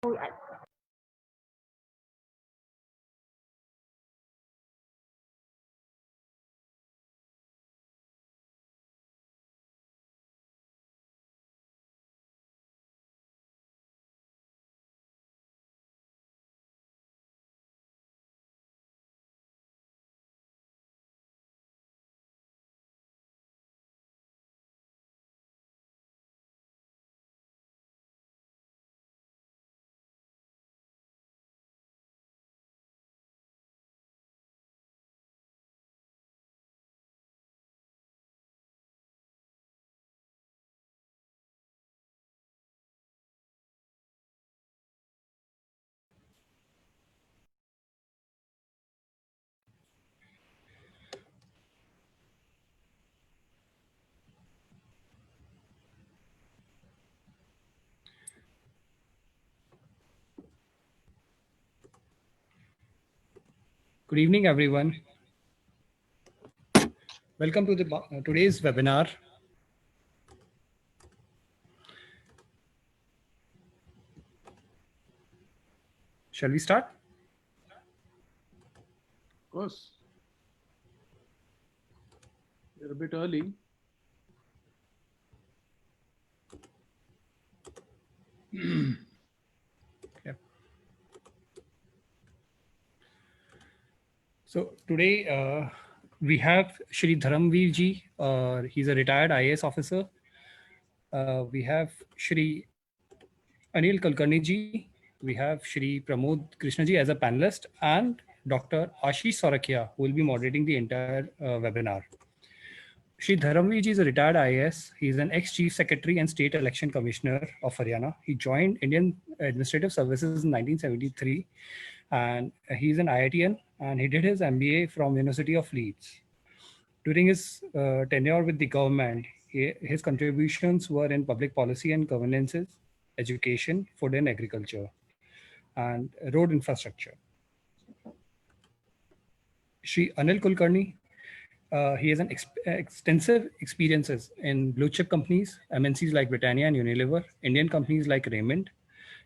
Good evening, everyone. Welcome to today's webinar. Shall we start? Of course. You're a bit early. Yep. So today we have Shri Dharamveer ji. He's a retired IAS officer. We have Shri Anil Kulkarni ji. We have Shri Pramod Krishna ji as a panelist, and Dr. Ashish Sorakia, who will be moderating the entire webinar. Shri Dharamveer ji is a retired IAS. He is an ex-chief secretary and state election commissioner of Haryana. He joined Indian Administrative Services in 1973, and he is an IITian, and he did his MBA from University of Leeds. During his tenure with the government, his contributions were in public policy and governances, education, food and agriculture, and road infrastructure. Shri Anil Kulkarni, he has extensive experiences in blue chip companies, MNCs like Britannia and Unilever, Indian companies like Raymond.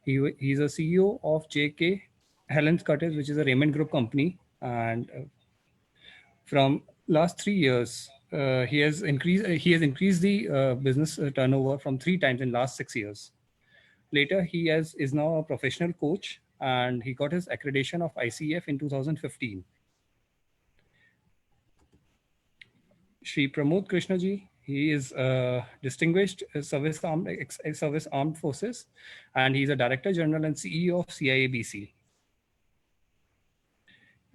He's a CEO of JK Helens Curtis, which is a Raymond Group company. And from last 3 years, he has increased the business turnover from 3 times in last 6 years. Later, he is now a professional coach, and he got his accreditation of ICF in 2015. Shri Pramod Krishna ji, he is a distinguished service armed forces, and he's a Director General and CEO of CIABC.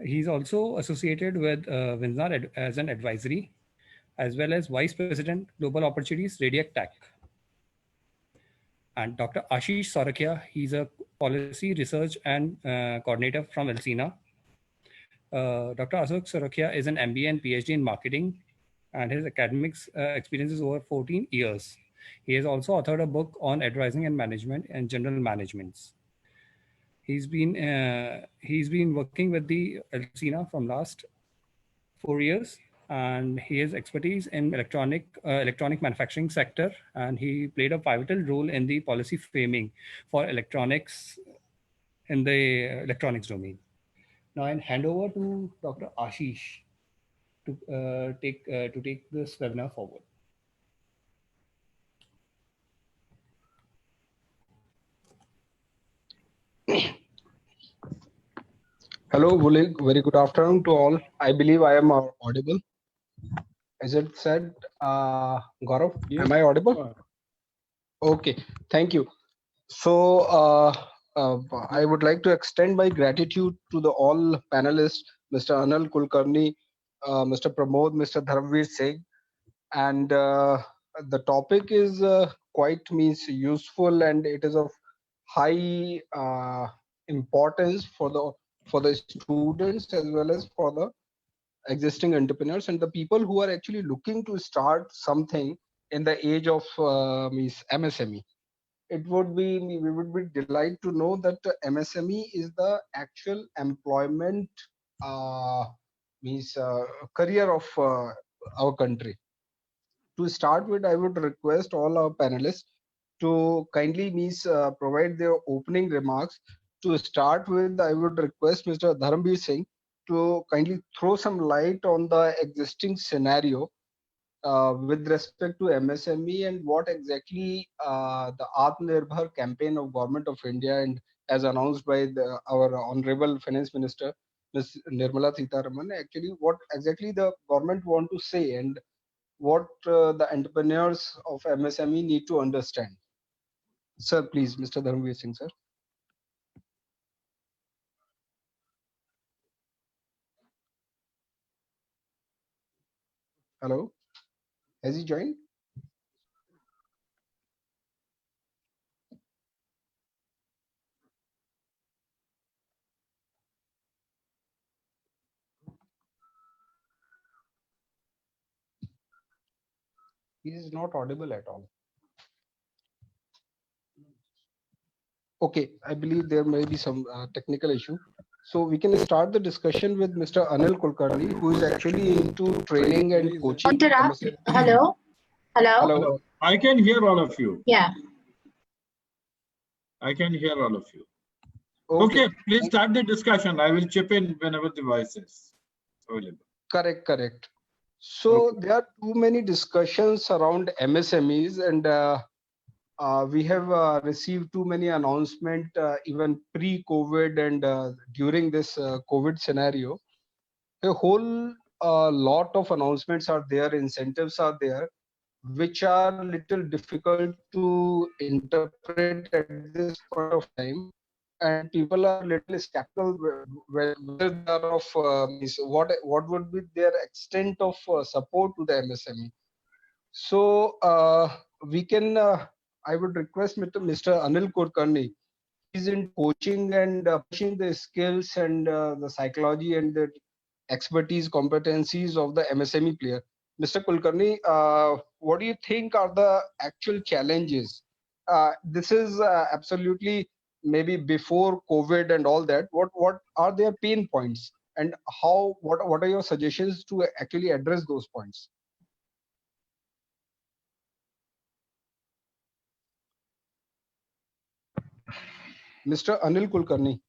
He's also associated with Windsor as an advisory, as well as Vice President Global Opportunities Radiac Tech. And Dr. Ashish Sorakia, he's a policy research and coordinator from Elsina. Dr. Ashok Sorakia is an MBA and PhD in marketing, and his academics experience is over 14 years. He has also authored a book on advising and management and general managements. He's been working with the Elsina from last 4 years, and he has expertise in electronic manufacturing sector, and he played a pivotal role in the policy framing for electronics in the electronics domain. Now I hand over to Dr. Ashish to take this webinar forward. Hello, very good afternoon to all. I believe I am audible. Is it said, Gaurav? Yes. Am I audible? Okay, thank you. So I would like to extend my gratitude to all panelists, Mr. Anil Kulkarni, Mr. Pramod, Mr. Dharamveer Singh, and the topic is quite useful, and it is of high importance for the students as well as for the existing entrepreneurs and the people who are actually looking to start something in the age of MSME. We would be delighted to know that MSME is the actual employment career of our country. To start with, I would request all our panelists to kindly provide their opening remarks. To start with, I would request Mr. Dharamveer Singh to kindly throw some light on the existing scenario with respect to MSME and what exactly the Atmanirbhar campaign of Government of India and as announced by our Honorable Finance Minister, Ms. Nirmala Sitharaman, actually what exactly the government want to say and what the entrepreneurs of MSME need to understand. Sir, please, Mr. Dharamveer Singh, sir. Hello, has he joined? He is not audible at all. Okay, I believe there may be some technical issue. So we can start the discussion with Mr. Anil Kulkarni, who is actually into training and coaching. Interrupt. Hello. Hello. Hello. I can hear all of you. Yeah. I can hear all of you. Okay. Okay, please start the discussion. I will chip in whenever the voice is available. Correct, correct. So there are too many discussions around MSMEs, and we have received too many announcements even pre-COVID and during this COVID scenario. A whole lot of announcements are there, incentives are there, which are little difficult to interpret at this point of time, and people are little skeptical whether they are of what would be their extent of support to the MSME. So we can I would request Mr. Anil Kulkarni. He's in coaching and pushing the skills and the psychology and the expertise, competencies of the MSME player. Mr. Kulkarni, what do you think are the actual challenges? This is absolutely maybe before COVID and all that. What are their pain points, and how? What are your suggestions to actually address those points? Mr. Anil Kulkarni.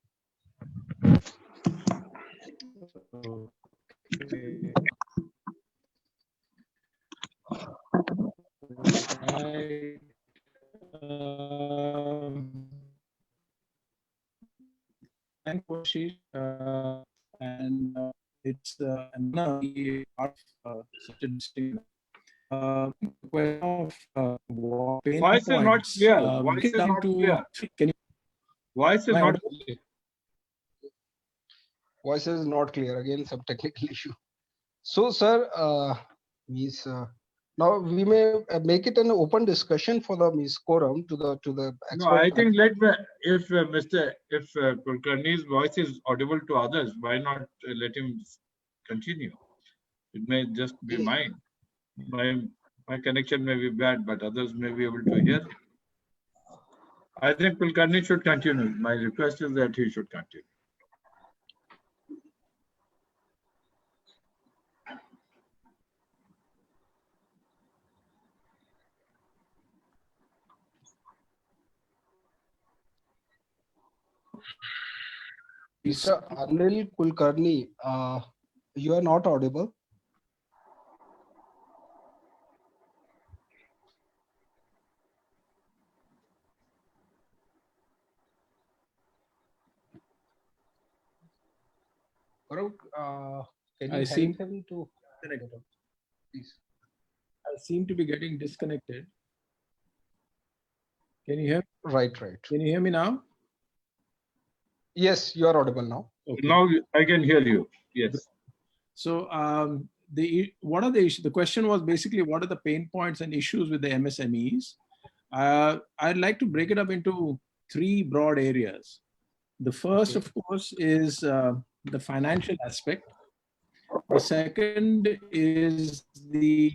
Thank you, Ashish, and it's an honor to be part of such a distinct. Question of pain Voice is not points. clear. We Voice get is down not to clear. can you? Voice is Am I not audible? clear. Voice is not clear. Again, some technical issue. So, sir, now we may make it an open discussion for the quorum to the No, expert. I think if Kulkarni's voice is audible to others, why not let him continue? It may just be mine. My connection may be bad, but others may be able to hear him. I think Kulkarni should continue. My request is that he should continue. Mr. Anil Kulkarni, you are not audible. Farooq, can you I help seem him to please? I seem to be getting disconnected. Can you hear? Right. Can you hear me now? Yes, you are audible now. Okay. Now I can hear you. Yes. So what are the issues? The question was basically what are the pain points and issues with the MSMEs? I'd like to break it up into three broad areas. The first, of course, is the financial aspect. The second is the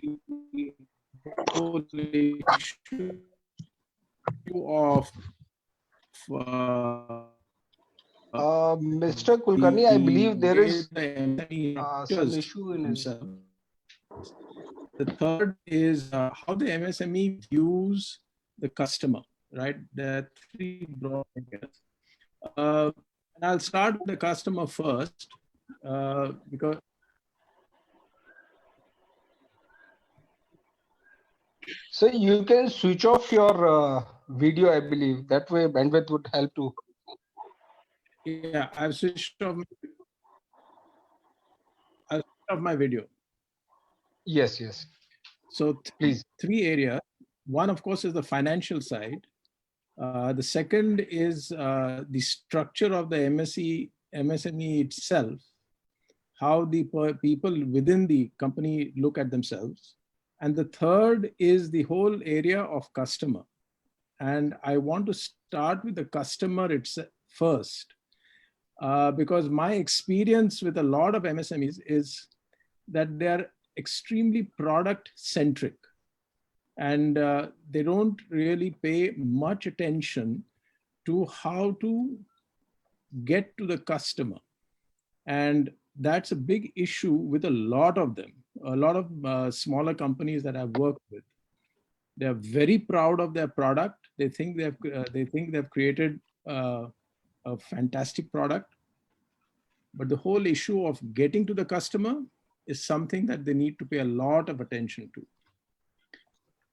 whole issue of Mr. Kulkarni, I believe there is the some issue in his. The third is how the MSME views the customer, right? There are three broad areas. And I'll start with the customer first, because So you can switch off your video, I believe. That way bandwidth would help to. yeah, I've switched off my video. Yes, yes. So Please. three areas. One, of course, is the financial side. The second is the structure of the MSME itself, how the people within the company look at themselves. And the third is the whole area of customer. And I want to start with the customer itself first, because my experience with a lot of MSMEs is that they are extremely product centric, and they don't really pay much attention to how to get to the customer. And that's a big issue with a lot of them, a lot of smaller companies that I've worked with. They're very proud of their product. They think they've created a fantastic product. But the whole issue of getting to the customer is something that they need to pay a lot of attention to.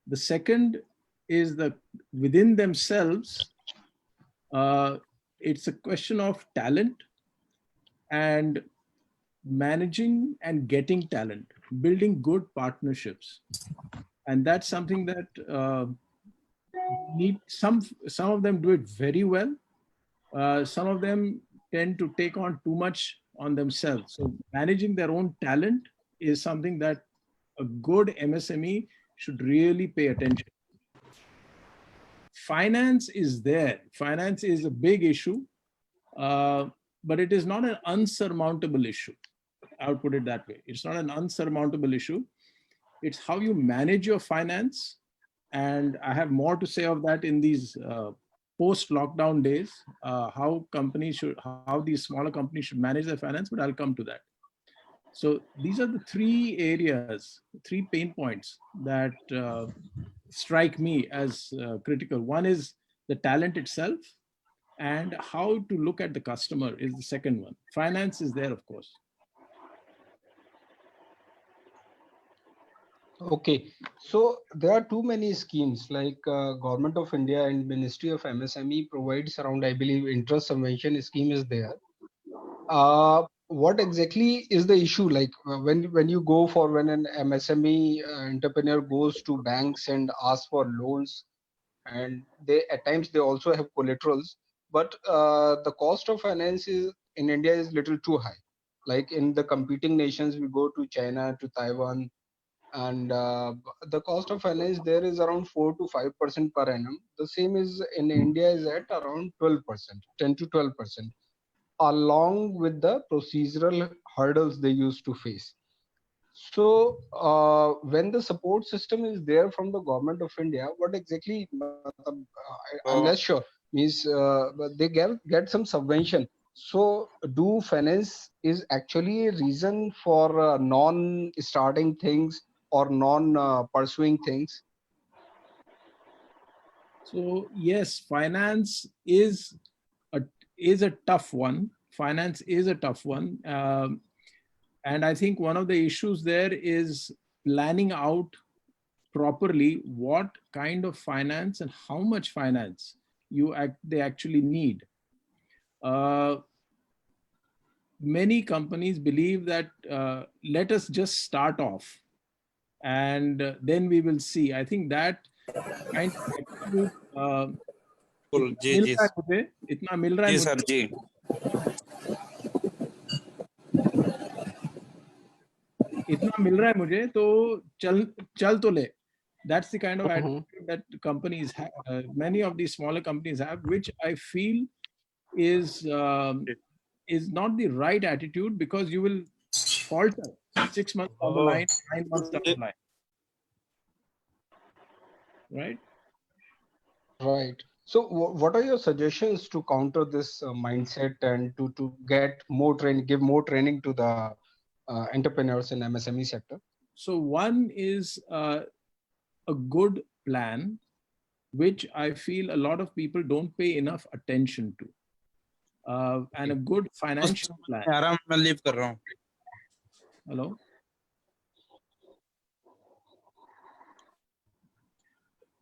The second is that within themselves, it's a question of talent and managing and getting talent, building good partnerships. And that's something that need some of them do it very well. Some of them tend to take on too much on themselves. So managing their own talent is something that a good MSME should really pay attention. Finance is there. Finance is a big issue, but it is not an unsurmountable issue. I would put it that way. It's not an unsurmountable issue. It's how you manage your finance. And I have more to say of that in these post-lockdown days, how these smaller companies should manage their finance, but I'll come to that. So these are the three areas, three pain points that strike me as critical. One is the talent itself, and how to look at the customer is the second one. Finance is there, of course. Okay, so there are too many schemes like Government of India and Ministry of MSME provides around, I believe, interest subvention scheme is there. What exactly is the issue? Like when you go for when an MSME entrepreneur goes to banks and asks for loans, and they at times they also have collaterals, but the cost of finance is in India is little too high. Like in the competing nations, we go to China, to Taiwan, and the cost of finance there is around 4 to 5% per annum. The same is in India is at around 12%, 10 to 12%, along with the procedural hurdles they used to face. So when the support system is there from the Government of India, what exactly, I'm less sure, means they get some subvention. So do finance is actually a reason for non-starting things or non-pursuing things? So yes, finance is a tough one. Finance is a tough one. And I think one of the issues there is planning out properly what kind of finance and how much finance they actually need. Many companies believe that let us just start off and then we will see. I think that kind of attitude, जी जी इतना मिल रहा है जी मुझे, sir जी इतना मिल रहा है मुझे तो चल तो ले. That's the kind of attitude that companies have, many of these smaller companies have, which I feel is not the right attitude, because you will falter 6 months down the line, 9 months down the line. Right? Right. So what are your suggestions to counter this mindset and to get more training, give more training to the entrepreneurs in MSME sector? So one is a good plan which I feel a lot of people don't pay enough attention to. And a good financial plan. आराम में leave कर रहा हूँ. Hello?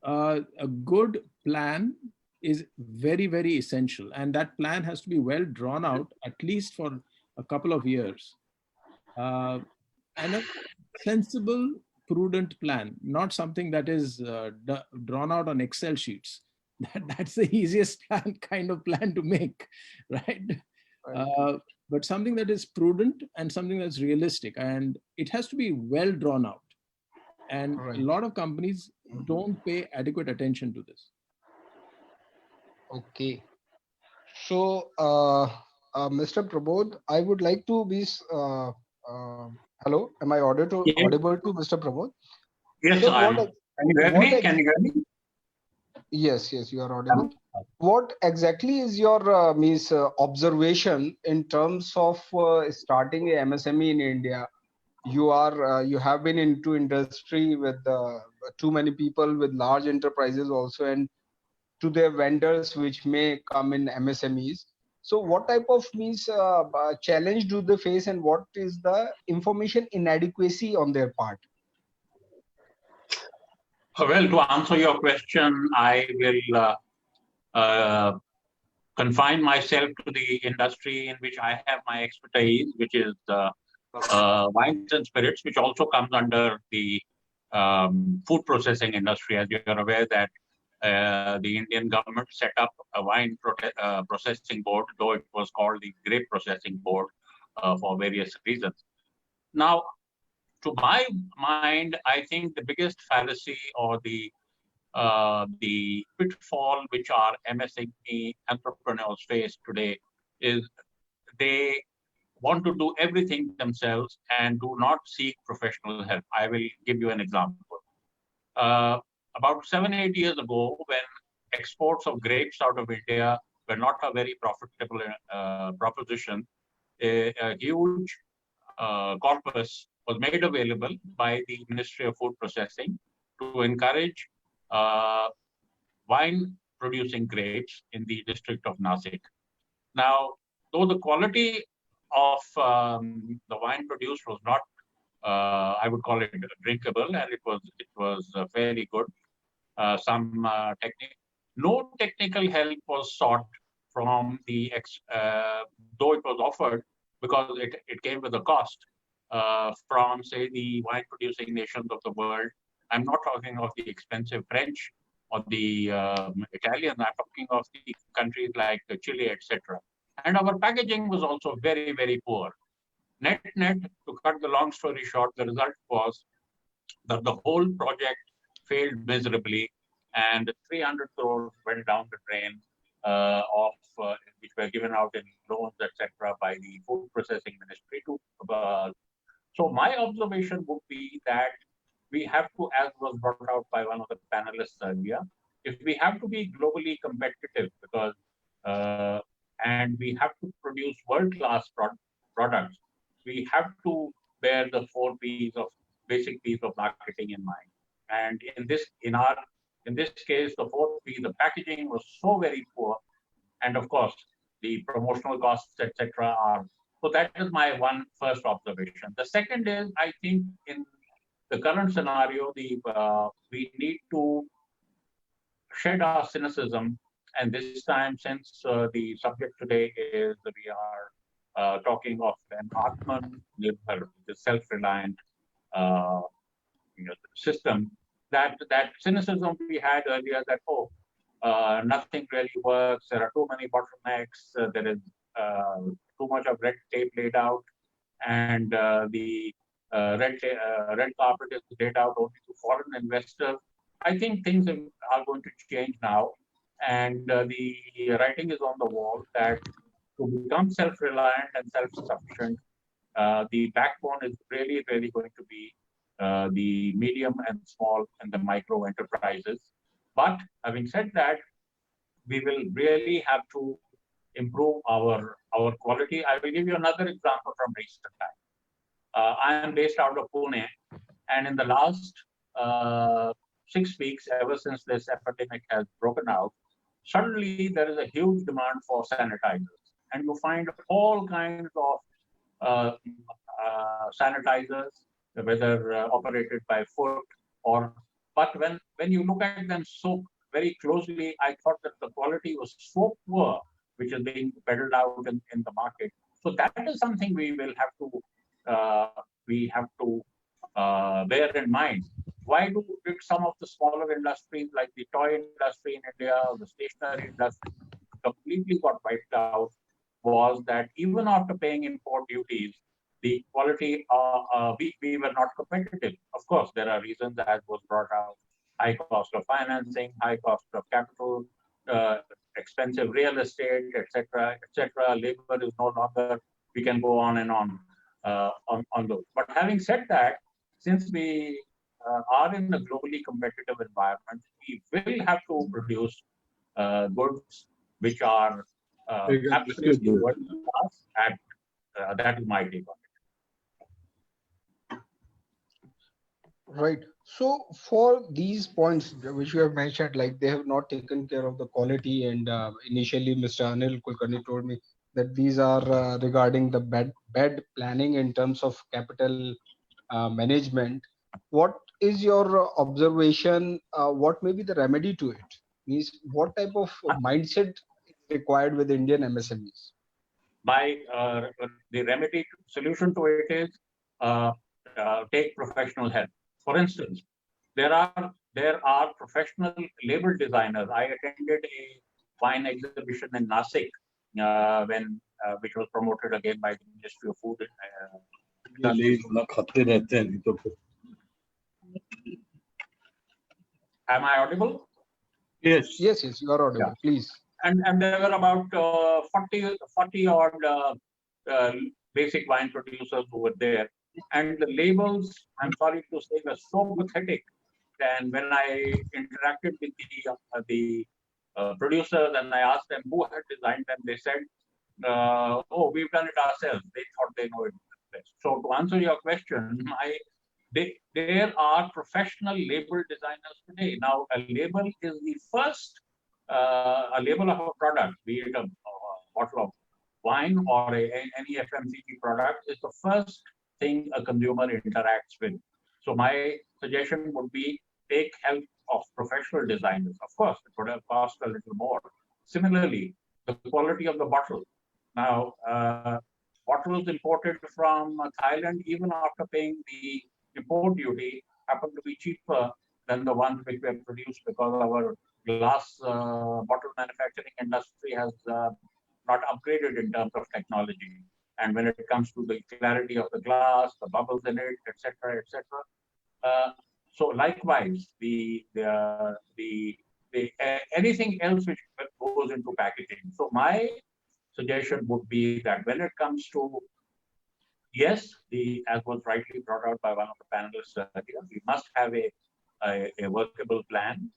A good plan is very, very essential. And that plan has to be well drawn out, at least for a couple of years. And a sensible, prudent plan, not something that is drawn out on Excel sheets. That's the easiest kind of plan to make, right? But something that is prudent and something that's realistic, and it has to be well drawn out. And a lot of companies don't pay adequate attention to this. Okay. So, Mr. Prabodh, I would like to be. Hello, am I audible to Mr. Prabodh? Yes, So can you hear me? Can you hear me? Yes, you are audible. What exactly is your observation in terms of starting a MSME in India? You have been into industry with too many people with large enterprises also, and to their vendors which may come in MSMEs. So what type of challenge do they face, and what is the information inadequacy on their part? Well, to answer your question, I will confine myself to the industry in which I have my expertise, which is wines and spirits, which also comes under the food processing industry. As you're aware that the Indian government set up a wine processing board, though it was called the Grape Processing Board for various reasons. Now, to my mind, I think the biggest fallacy or the pitfall which our MSME entrepreneurs face today is they want to do everything themselves and do not seek professional help. I will give you an example. About 7-8 years ago, when exports of grapes out of India were not a very profitable proposition, a huge corpus was made available by the Ministry of Food Processing to encourage wine producing grapes in the district of Nasik. Now, though the quality of the wine produced was not, I would call it drinkable, and it was fairly good. No technical help was sought from the though it was offered, because it came with a cost from, say, the wine producing nations of the world. I'm not talking of the expensive French or the Italian. I'm talking of the countries like Chile, etc. And our packaging was also very, very poor. Net, to cut the long story short, the result was that the whole project failed miserably, and 300 crores went down the drain which were given out in loans, etc., by the Food Processing Ministry. So my observation would be that we have to, as was brought out by one of the panelists earlier, if we have to be globally competitive, because and we have to produce world-class products, we have to bear the 4 P's of basic P's of marketing in mind. And in this case, the 4th P, the packaging was so very poor, and of course the promotional costs, etc., are. So that is my first observation. The second is, I think in the current scenario, we need to shed our cynicism, and this time, since the subject today is we are talking of an Atmanirbhar, the self-reliant system, that cynicism we had earlier, that nothing really works, there are too many bottlenecks, there is too much of red tape laid out, and the red carpet is laid out only to foreign investors. I think things are going to change now, and the writing is on the wall that to become self-reliant and self-sufficient, the backbone is really, really going to be the medium and small and the micro enterprises. But having said that, we will really have to improve our quality. I will give you another example from recent time. I am based out of Pune, and in the last 6 weeks, ever since this epidemic has broken out, suddenly there is a huge demand for sanitizers. And you find all kinds of sanitizers, whether operated by foot or, but when you look at them so very closely, I thought that the quality was so poor, which is being peddled out in the market. So that is something we will have to bear in mind. Why did some of the smaller industries like the toy industry in India, the stationery industry, completely got wiped out? Was that even after paying import duties, the quality, we were not competitive. Of course, there are reasons, as was brought out: high cost of financing, high cost of capital, expensive real estate, etc., etc. Labor is no longer. We can go on and on those. But having said that, since we are in a globally competitive environment, we will have to produce goods which are absolutely world class. And that is my take on it. Right. So for these points which you have mentioned, like they have not taken care of the quality, and initially Mr. Anil Kulkarni told me that these are regarding the bad planning in terms of capital management. What is your observation? What may be the remedy to it? Means what type of mindset is required with Indian MSMEs? The remedy solution to it is take professional help. For instance, there are professional label designers. I attended a wine exhibition in Nashik which was promoted again by the Ministry of Food. Am I audible? Yes. Yes, you are audible. Yeah. Please. And there were about 40 odd basic wine producers who were there. And the labels, I'm sorry to say, were so pathetic. And when I interacted with the producers and I asked them who had designed them, they said, oh, we've done it ourselves. They thought they know it best. So to answer your question, there are professional label designers today. Now, a label is the first, a label of a product, be it a bottle of wine or any FMCG product, is the first thing a consumer interacts with. So my suggestion would be take help of professional designers. Of course, it would have cost a little more. Similarly, the quality of the bottle. Now, bottles imported from Thailand, even after paying the import duty, happen to be cheaper than the ones which were produced because our glass bottle manufacturing industry has not upgraded in terms of technology. And when it comes to the clarity of the glass, the bubbles in it, etc., etc. So likewise, anything else which goes into packaging. So my suggestion would be that when it comes to, yes, as was rightly brought out by one of the panelists earlier, we must have a workable plan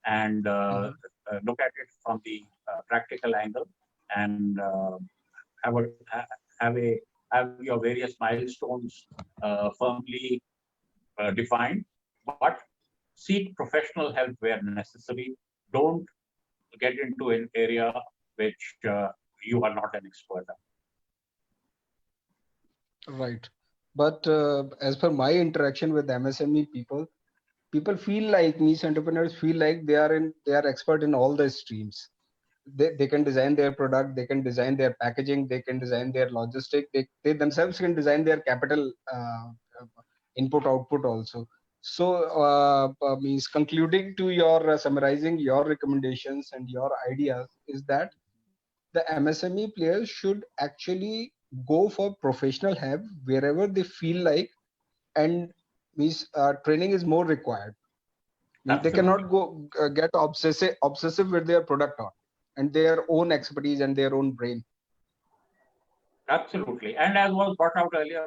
and look at it from the practical angle and have your various milestones firmly defined, but seek professional help where necessary. Don't get into an area which you are not an expert at. Right. But as per my interaction with MSME people feel like, niche entrepreneurs feel like they are expert in all the streams. They can design their product, they can design their packaging, they can design their logistic, they themselves can design their capital input output also. So means concluding to your summarizing your recommendations and your ideas is that the MSME players should actually go for professional help wherever they feel like, and means training is more required. They cannot go get obsessive with their product and their own expertise and their own brain. Absolutely. And as was brought out earlier,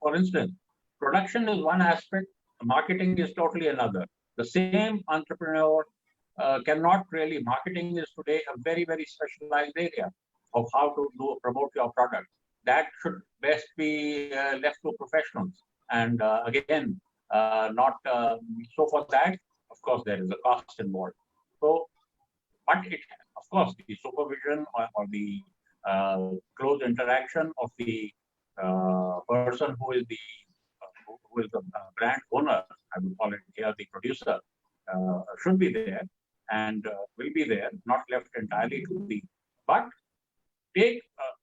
for instance, production is one aspect, marketing is totally another. The same entrepreneur cannot really, marketing is today a very, very specialized area of how to promote your product. That should best be left to professionals. And again, not so for that, of course, there is a cost involved. So, but it, of course, the supervision or the close interaction of the person who is the brand owner, I would call it here, the producer, should be there and will be there, not left entirely to the, but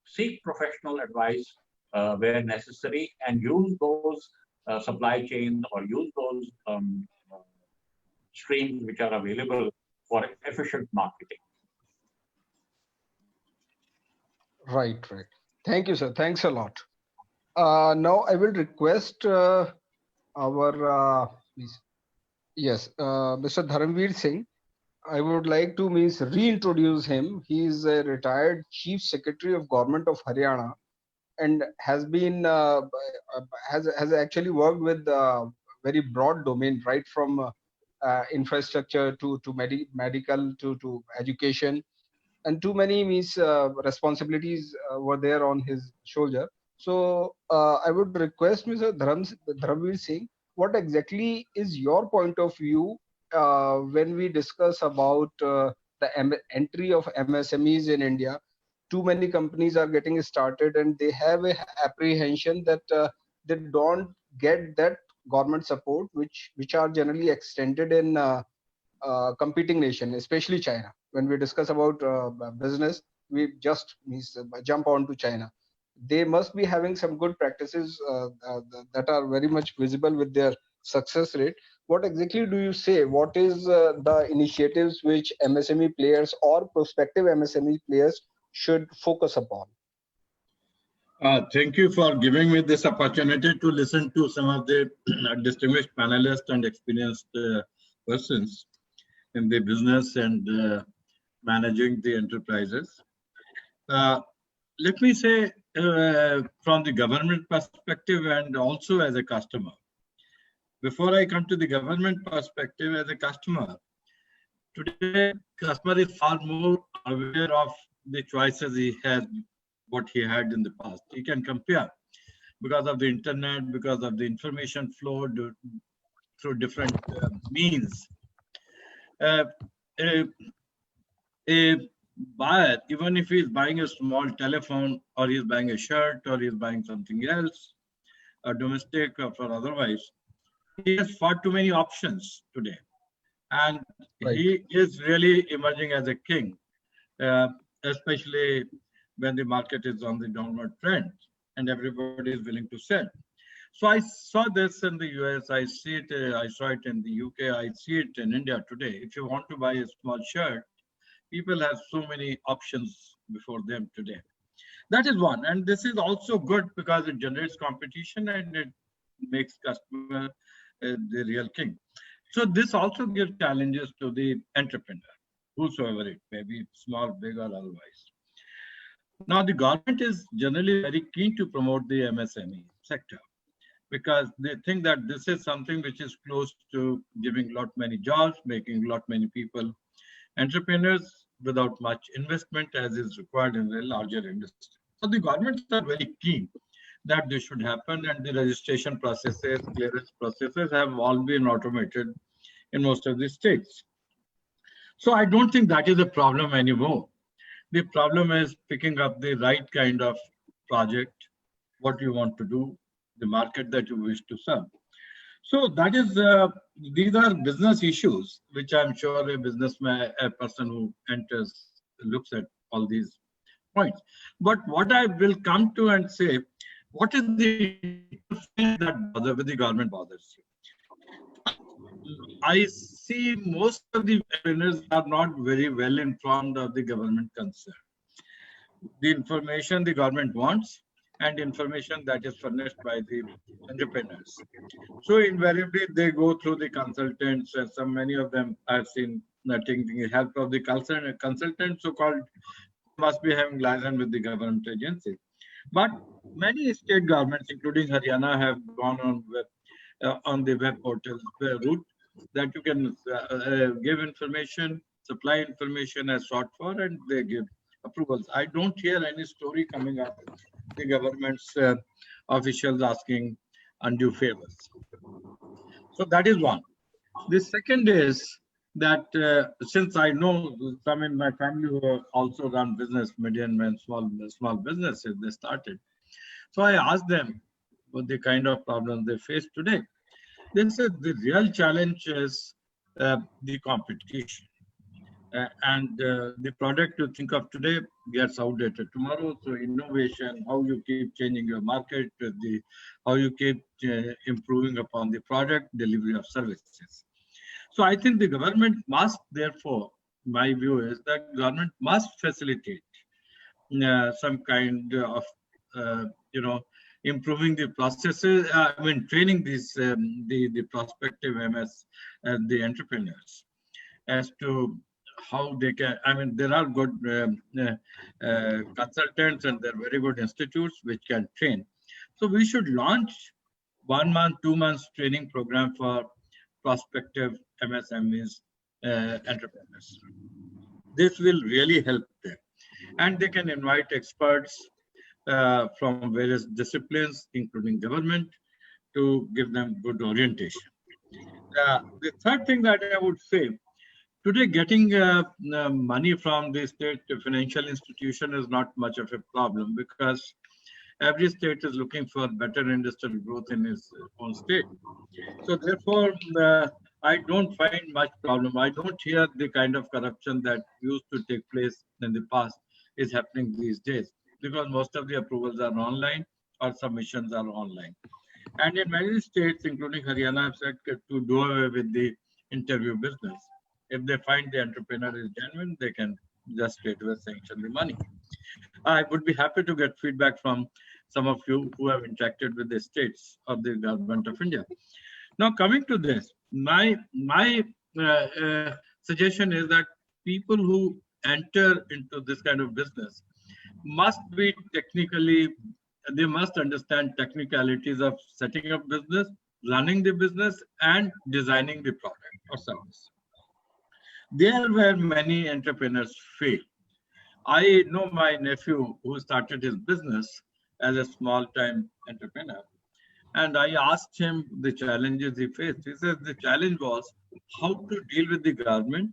seek professional advice where necessary and use those supply chains or use those streams which are available for efficient marketing. Right, right. Thank you, sir. Thanks a lot. Now I will request our please. Yes, Mr. Dharamveer Singh. I would like to reintroduce him. He is a retired Chief Secretary of Government of Haryana and has been has actually worked with very broad domain, right from infrastructure to medical to education, and too many responsibilities were there on his shoulder. So I would request Mr. Dharamveer Singh, what exactly is your point of view when we discuss about the entry of MSMEs in India? Too many companies are getting started and they have a apprehension that they don't get that government support which are generally extended in competing nation, especially China. When we discuss about business, we just jump on to China. They must be having some good practices that are very much visible with their success rate. What exactly do you say? What is the initiatives which MSME players or prospective MSME players should focus upon? Thank you for giving me this opportunity to listen to some of the distinguished panelists and experienced persons in the business and managing the enterprises. Let me say from the government perspective and also as a customer. Before I come to the government perspective as a customer, today customer is far more aware of the choices he has, what he had in the past. He can compare because of the internet, because of the information flow through different means. A buyer, even if he's buying a small telephone or he's buying a shirt or he's buying something else, a domestic or for otherwise, he has far too many options today. And Right. he is really emerging as a king, especially when the market is on the downward trend and everybody is willing to sell. So I saw this in the US, I see it, I saw it in the UK, I see it in India today. If you want to buy a small shirt, people have so many options before them today. That is one. And this is also good because it generates competition and it makes customer the real king. So this also gives challenges to the entrepreneur, whosoever it may be, small, big, or otherwise. Now, the government is generally very keen to promote the MSME sector because they think that this is something which is close to giving lot many jobs, making lot many people entrepreneurs without much investment as is required in a larger industry. So the governments are very keen that this should happen, and the registration processes, clearance processes have all been automated in most of the states. So I don't think that is a problem anymore. The problem is picking up the right kind of project, what you want to do, the market that you wish to serve. So that is, these are business issues, which I'm sure a businessman, a person who enters, looks at all these points. But what I will come to and say, what is the that bother with the government bothers you? I see most of the entrepreneurs are not very well informed of the government concern. The information the government wants and information that is furnished by the entrepreneurs. So invariably they go through the consultants, and many of them I've seen taking the help of the consultant, so-called, must be having liaison with the government agency. But many state governments, including Haryana, have gone on the web portals route that you can give information, supply information as sought for, and they give approvals. I don't hear any story coming up the government's officials asking undue favors. So that is one. The second is that since I know some in my family who also run business, medium and small businesses, they started. So I asked them what the kind of problems they face today. They said the real challenge is the competition. The product you think of today gets outdated tomorrow. So innovation, how you keep changing your market, how you keep improving upon the product delivery of services. So I think the government must, therefore, my view is that government must facilitate some kind of, improving the processes. Training these the prospective MS and the entrepreneurs as to how they can. There are good consultants and there are very good institutes which can train. So we should launch 1 month, 2 months training program for prospective MSMEs entrepreneurs. This will really help them. And they can invite experts from various disciplines, including government, to give them good orientation. The third thing that I would say, today getting money from the state financial institution is not much of a problem because every state is looking for better industrial growth in its own state. So therefore, I don't find much problem. I don't hear the kind of corruption that used to take place in the past is happening these days because most of the approvals are online or submissions are online. And in many states, including Haryana, have said to do away with the interview business. If they find the entrepreneur is genuine, they can just straight away sanction the money. I would be happy to get feedback from some of you who have interacted with the states of the government of India. Now, coming to this, my suggestion is that people who enter into this kind of business must be technically, they must understand technicalities of setting up business, running the business, and designing the product or service. There where many entrepreneurs fail. I know my nephew who started his business as a small-time entrepreneur. And I asked him the challenges he faced. He says the challenge was how to deal with the government,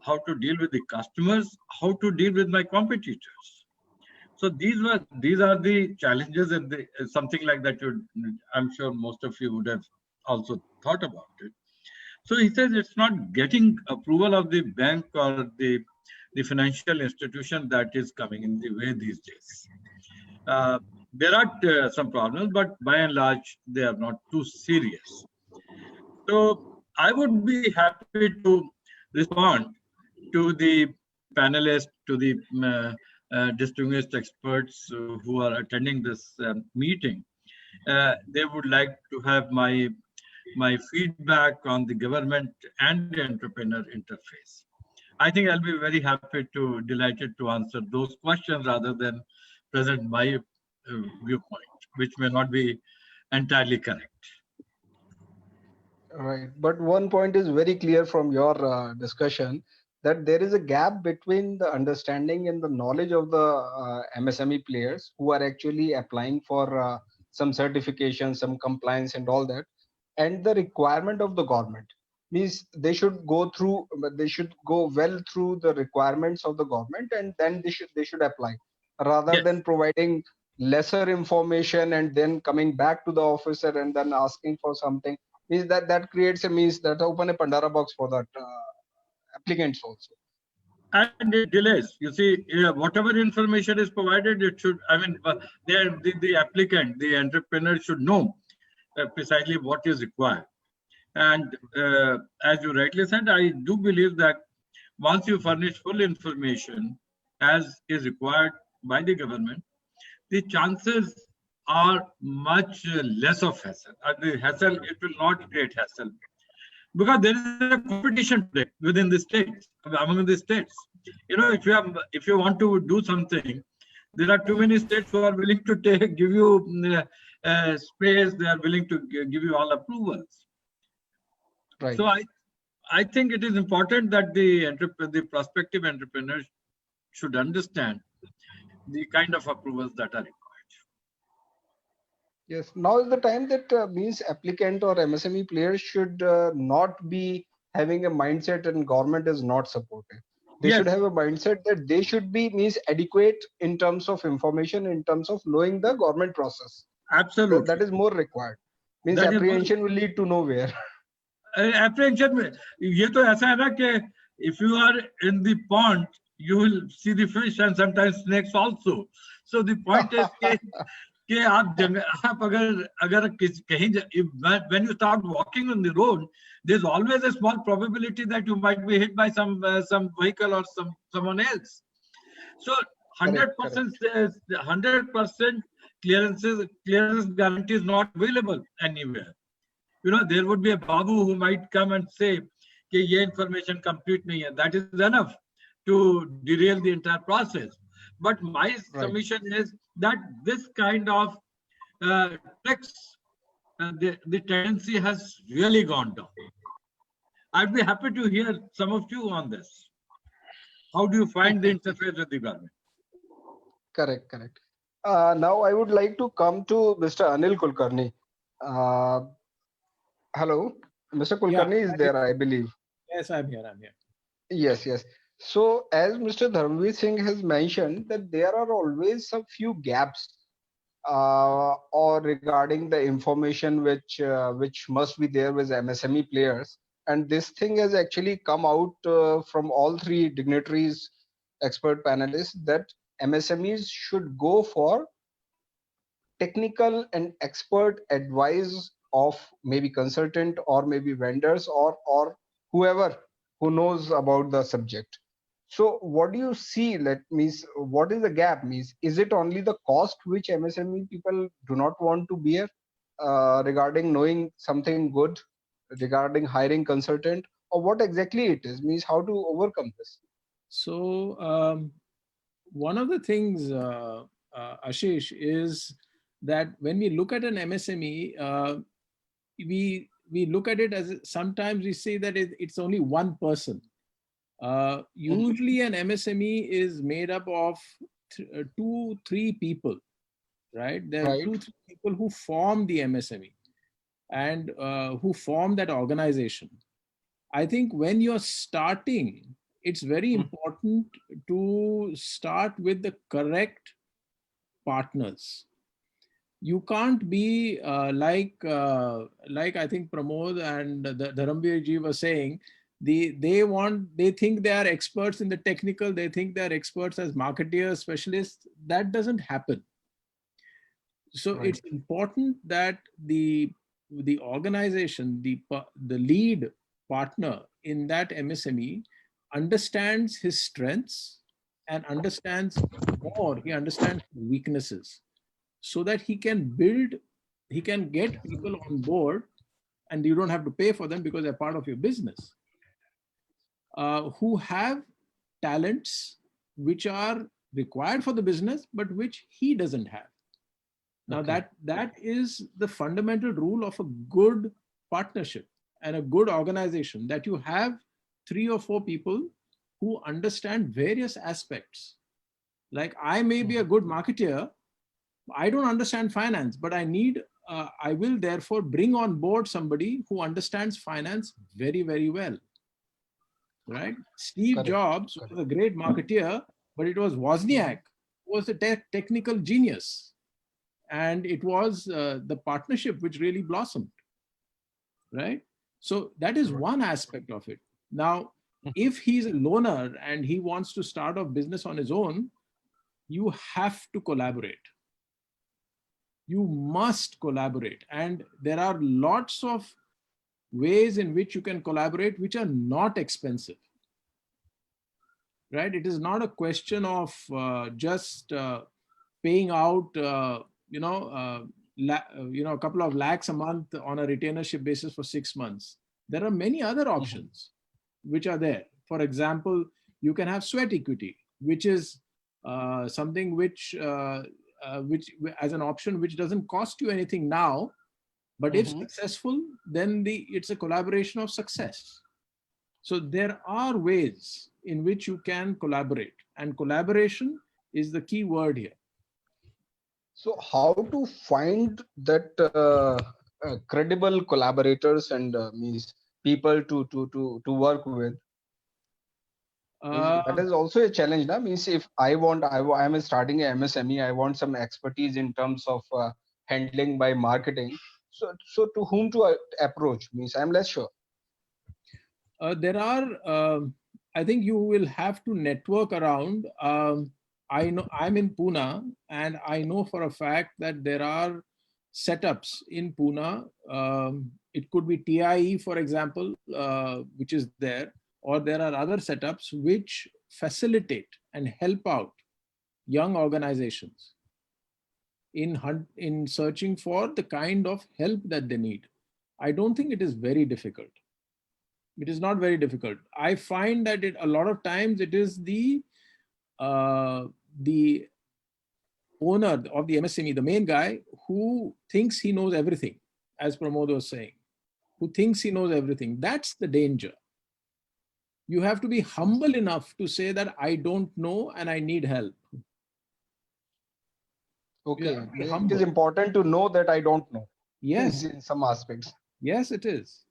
how to deal with the customers, how to deal with my competitors. So these are the challenges, and something like that. I'm sure most of you would have also thought about it. So he says it's not getting approval of the bank or the financial institution that is coming in the way these days. There are some problems, but by and large, they are not too serious. So I would be happy to respond to the panelists, to the distinguished experts who are attending this meeting. They would like to have my feedback on the government and the entrepreneur interface. I think I'll be very happy delighted to answer those questions rather than present my viewpoint, which may not be entirely correct. Right, but one point is very clear from your discussion that there is a gap between the understanding and the knowledge of the MSME players who are actually applying for some certification, some compliance and all that, and the requirement of the government. Means they should go well through the requirements of the government, and then they should apply, rather Yes. than providing lesser information and then coming back to the officer and then asking for something. Means that creates that open a Pandora box for that applicants also. And it delays. You see, whatever information is provided, it should. The applicant, the entrepreneur, should know precisely what is required. And as you rightly said, I do believe that once you furnish full information as is required by the government, the chances are much less of hassle. The hassle, it will not create hassle. Because there is a competition today within the states, among the states. If you want to do something, there are too many states who are willing to give you space. They are willing to give you all approvals. Right. So I think it is important that the prospective entrepreneurs should understand the kind of approvals that are required. Yes, now is the time that means applicant or MSME players should not be having a mindset and government is not supportive. They should Yes, have a mindset that they should be means adequate in terms of information, in terms of knowing the government process. That absolutely. is more required. Means That is what apprehension will lead to nowhere. apprehension में ये तो ऐसा है ना कि if you are in the pond, you will see the fish and sometimes snakes also. So the point is कि आप जंगल आप अगर कहीं when you start walking on the road, there's always a small probability that you might be hit by some vehicle or someone else. So Correct, 100% correct. 100% clearance guarantee is not available anywhere. There would be a babu who might come and say कि ये information complete नहीं है. That is enough to derail the entire process. But my Right. submission is that this kind of tricks, the tendency has really gone down. I'd be happy to hear some of you on this. How do you find the interface with the government? Correct, correct. Now I would like to come to Mr. Anil Kulkarni. Uh, hello, Mr. Yeah, Kulkarni is there, I believe. yes, I'm here. I'm here. Yes, yes. So as Mr. Dharmveer Singh has mentioned that there are always some few gaps or regarding the information which must be there with MSME players. And this thing has actually come out from all three dignitaries, expert panelists, that MSMEs should go for technical and expert advice of maybe consultant or maybe vendors or whoever who knows about the subject. So what do you see? Let means what is the gap? Means is it only the cost which MSME people do not want to bear regarding knowing something good, regarding hiring consultant, or what exactly it is? Means how to overcome this? So one of the things, Ashish, is that when we look at an MSME, we look at it as sometimes we say that it's only one person. Usually an MSME is made up of 2-3 people, right? There are Right. 2-3 people who form the MSME and who form that organization. I think when you're starting, it's very important to start with the correct partners. You can't be like I think Pramod and Dharamveer ji were saying, they think they are experts in the technical, they think they are experts as marketeers, specialists. That doesn't happen. So Right. it's important that the organization, the lead partner in that MSME understands his strengths and understands he understands weaknesses, so that he can get people on board, and you don't have to pay for them because they're part of your business, who have talents which are required for the business, but which he doesn't have. Now Okay. that is the fundamental rule of a good partnership and a good organization, that you have 3 or 4 people who understand various aspects. Like I may be a good marketeer, I don't understand finance, but I will therefore bring on board somebody who understands finance very, very well. Right? Steve Correct. Jobs was a great marketeer, but it was Wozniak who was a technical genius. And it was the partnership which really blossomed. Right? So that is one aspect of it. Now, if he's a loner and he wants to start a business on his own, you have to collaborate. You must collaborate. And there are lots of ways in which you can collaborate which are not expensive. Right? It is not a question of just paying out, a couple of lakhs a month on a retainership basis for 6 months. There are many other options which are there. For example, you can have sweat equity, which is something which as an option which doesn't cost you anything now, but if successful, then it's a collaboration of success. So there are ways in which you can collaborate, and collaboration is the key word here. So how to find that credible collaborators and means people to work with? Means that is also a challenge, na? Means if I want, I am starting a MSME, I want some expertise in terms of handling by marketing. So to whom to approach? Means I'm less sure. There are, I think you will have to network around. I know I'm in Pune, and I know for a fact that there are setups in Pune. It could be TIE, for example, which is there, or there are other setups which facilitate and help out young organizations in searching for the kind of help that they need. I don't think it is very difficult. It is not very difficult. I find that a lot of times it is the owner of the MSME, the main guy, who thinks he knows everything, as Pramod was saying, who thinks he knows everything. That's the danger. You have to be humble enough to say that I don't know and I need help. Okay, Be it humble. is important to know that I don't know. Yes, in some aspects. yes, it is.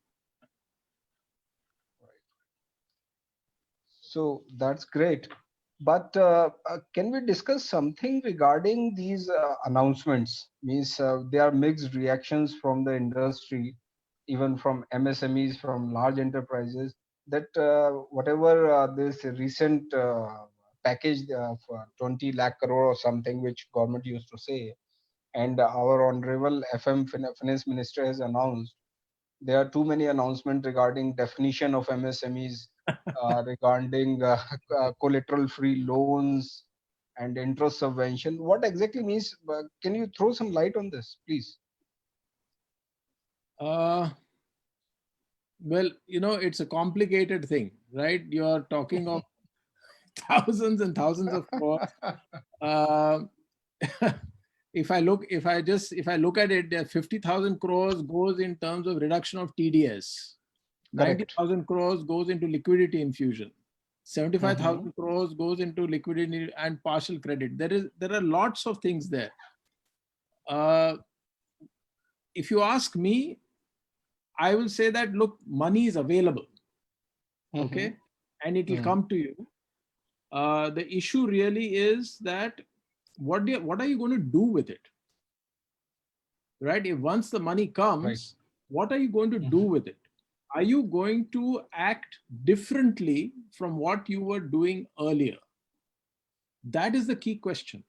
So that's great. But can we discuss something regarding these announcements? Means there are mixed reactions from the industry, even from MSMEs, from large enterprises, that whatever this recent package of 20 lakh crore or something, which government used to say, and our honorable Finance Minister has announced, there are too many announcements regarding definition of MSMEs, regarding collateral-free loans and interest subvention. What exactly means? Can you throw some light on this, please? Well, it's a complicated thing, right? You're talking of thousands and thousands of crores. If I look at it, 50,000 crores goes in terms of reduction of TDS. 90,000 crores goes into liquidity infusion. 75,000 crores goes into liquidity and partial credit. There are lots of things there. If you ask me, I will say that, look, money is available, okay, and it will come to you. The issue really is that what are you going to do with it, right? If once the money comes, what are you going to do with it? Are you going to act differently from what you were doing earlier? That is the key question,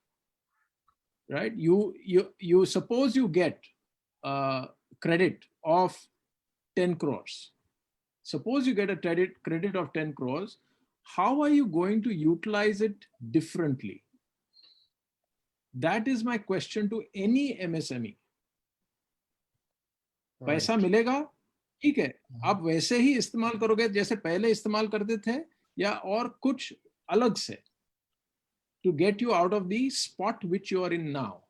right? You suppose you get credit of 10 crores. Suppose you get a credit of 10 crores. How are you going to utilize it differently? That is my question to any MSME. पैसा मिलेगा, ठीक है, आप वैसे ही इस्तेमाल करोगे जैसे पहले इस्तेमाल करते थे, या और कुछ अलग से, to get you out of the spot which you are in now?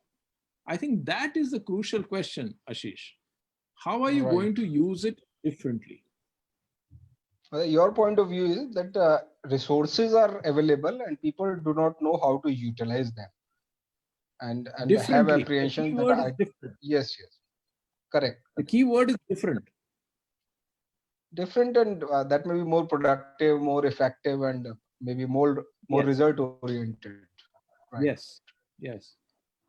I think that is the crucial question, Ashish. How are you going to use it differently? Your point of view is that resources are available and people do not know how to utilize them, and have apprehension that yes, correct. The key word is different. Different, and that may be more productive, more effective, and maybe more result oriented. Right. Yes.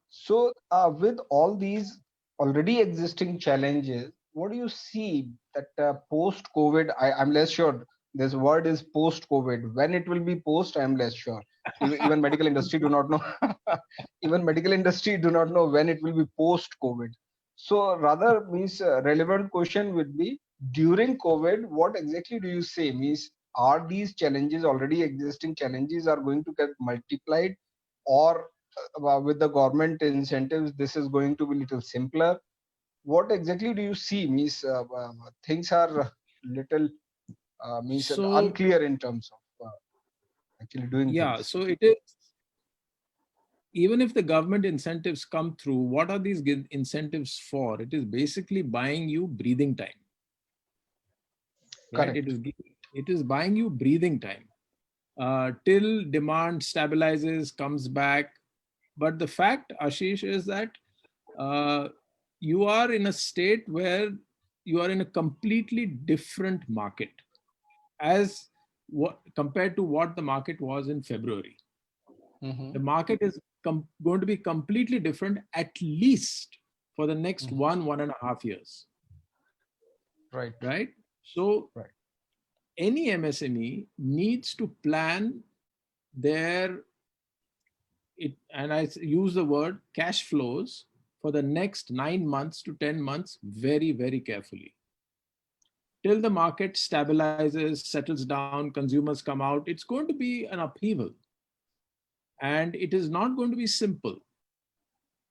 So with all these already existing challenges, what do you see that post-COVID? I'm less sure. This word is post-COVID. When it will be post, I'm less sure. Even medical industry do not know. Even medical industry do not know when it will be post-COVID. So rather means relevant question would be, during COVID, what exactly do you say? Means, are these challenges, already existing challenges, are going to get multiplied, or with the government incentives, this is going to be little simpler? What exactly do you see? Means things are little unclear in terms of actually doing things. So it is, even if the government incentives come through, what are these incentives for? It is basically buying you breathing time. Right? It is buying you breathing time till demand stabilizes, comes back. But the fact, Ashish, is that you are in a state where you are in a completely different market as compared to what the market was in February. The market is going to be completely different, at least for the next 1.5 years. Right. So any MSME needs to plan their, and I use the word cash flows for the next 9 months to 10 months very, very carefully. Till the market stabilizes, settles down, consumers come out, it's going to be an upheaval. And it is not going to be simple.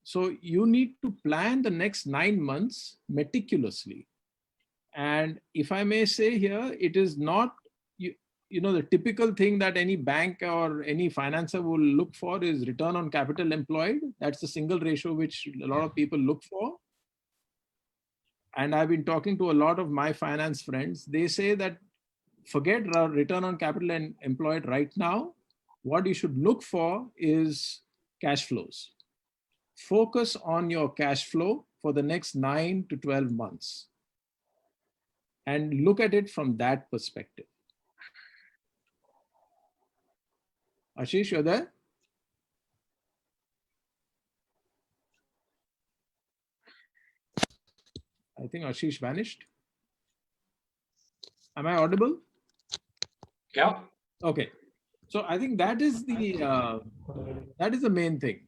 So you need to plan the next 9 months meticulously. And if I may say here, it is not, you know, the typical thing that any bank or any financer will look for is return on capital employed. That's the single ratio which a lot of people look for. And I've been talking to a lot of my finance friends. They say that forget return on capital employed right now. What you should look for is cash flows. Focus on your cash flow for the next 9 to 12 months. And look at it from that perspective. Ashish, you're there? I think Ashish vanished. Am I audible? Yeah. Okay. So I think that is the main thing,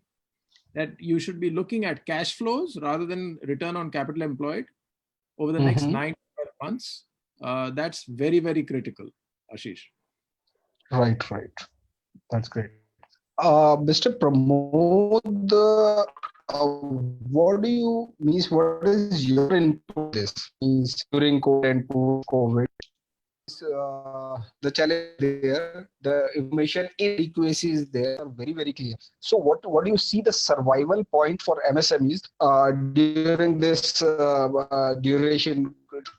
that you should be looking at cash flows rather than return on capital employed over the next 9 to 12 months. That's very, very critical, Ashish. Right. That's great. Mr. Pramod, what do you means? What is your input? This means during COVID and post-COVID, the challenge there, the information inadequacy is there, are very, very clear. So, what do you see the survival point for MSMEs during this duration,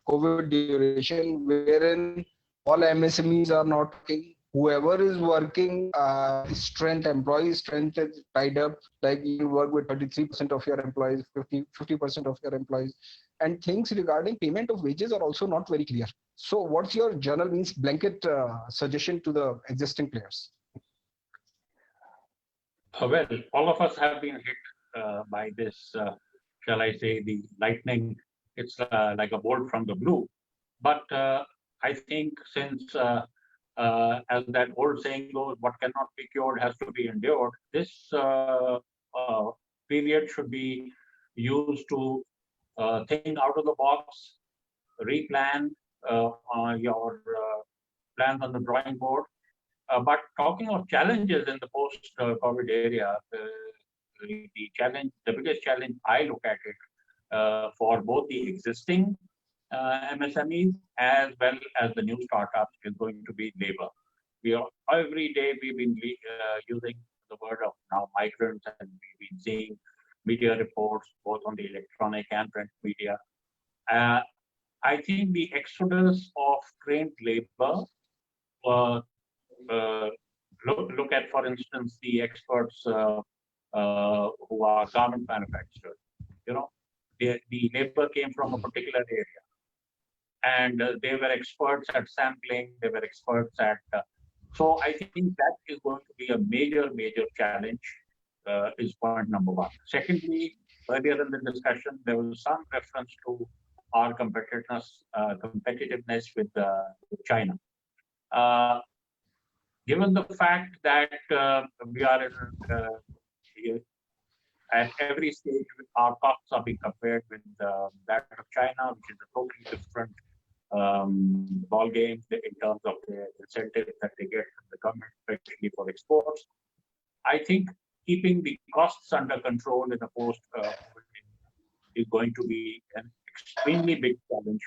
COVID duration, wherein all MSMEs are not working? Whoever is working, employee strength is tied up. Like you work with 33% of your employees, 50% of your employees, and things regarding payment of wages are also not very clear. So, what's your general means blanket suggestion to the existing players? Well, all of us have been hit by this, shall I say, the lightning. It's like a bolt from the blue. But I think since as that old saying goes, what cannot be cured has to be endured. This period should be used to think out of the box, replan your plans on the drawing board. But talking of challenges in the post-COVID area, the biggest challenge I look at it for both the existing MSMEs as well as the new startups is going to be labor. Every day we've been using the word of now migrants, and we've been seeing media reports both on the electronic and print media. I think the exodus of trained labor, look at, for instance, the experts who are garment manufacturers. You know, the labor came from a particular area, and they were experts at sampling. They were experts at. So I think that is going to be a major challenge. Is point number one. Secondly, earlier in the discussion, there was some reference to our competitiveness with China. Given the fact that we are at every stage, our costs are being compared with that of China, which is a totally different ball game in terms of the incentives that they get from the government, especially for exports. I think keeping the costs under control in a post is going to be an extremely big challenge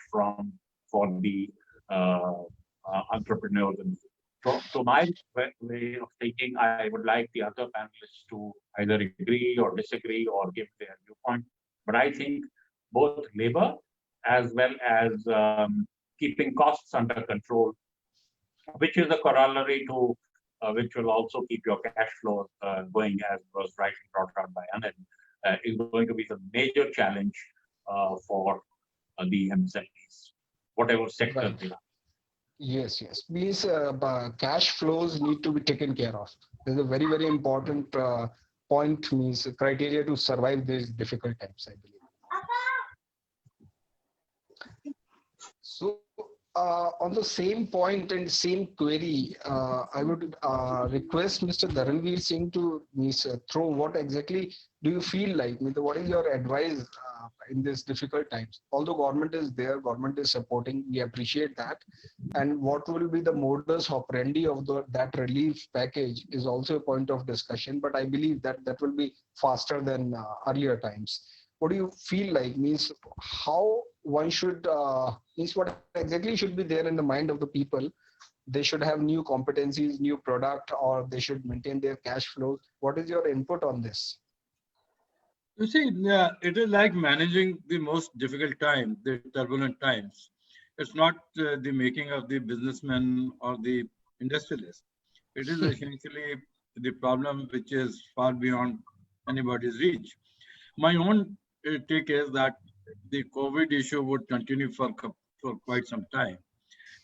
for the entrepreneurs. So my way of thinking, I would like the other panelists to either agree or disagree or give their viewpoint. But I think both labor as well as keeping costs under control, which is a corollary to which will also keep your cash flow going, as was rightly brought out by Anand, is going to be the major challenge for the MSMEs, whatever sector Right. they are. Yes, yes. Means cash flows need to be taken care of. This is a very, very important point, means criteria to survive these difficult times, I believe. So, on the same point and same query, I would request Mr. Dharanveer Singh to throw what exactly do you feel like? What is your advice in these difficult times? Although government is there, government is supporting, we appreciate that. And what will be the modus operandi of that relief package is also a point of discussion. But I believe that that will be faster than earlier times. What do you feel like? Means how one should means what exactly should be there in the mind of the people? They should have new competencies, new product, or they should maintain their cash flows. What is your input on this? You see, it is like managing the most difficult time, the turbulent times. It's not the making of the businessman or the industrialist. It is essentially the problem which is far beyond anybody's reach. My own take is that the COVID issue would continue for quite some time.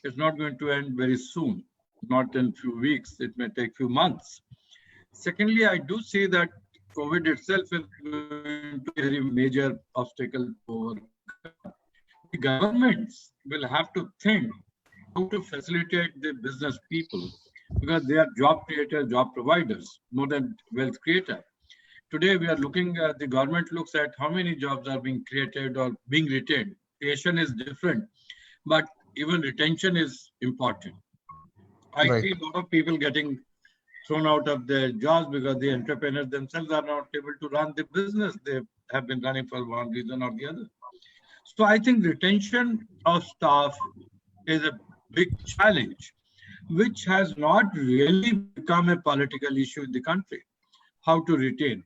It's not going to end very soon, not in few weeks. It may take few months. Secondly, I do see that COVID itself is going to be a very major obstacle to overcome. The governments will have to think how to facilitate the business people, because they are job creators, job providers, more than wealth creator. Today, we are looking at, the government looks at how many jobs are being created or being retained. Creation is different, but even retention is important. I see a lot of people getting thrown out of their jobs because the entrepreneurs themselves are not able to run the business they have been running for one reason or the other. So I think retention of staff is a big challenge, which has not really become a political issue in the country. How to retain.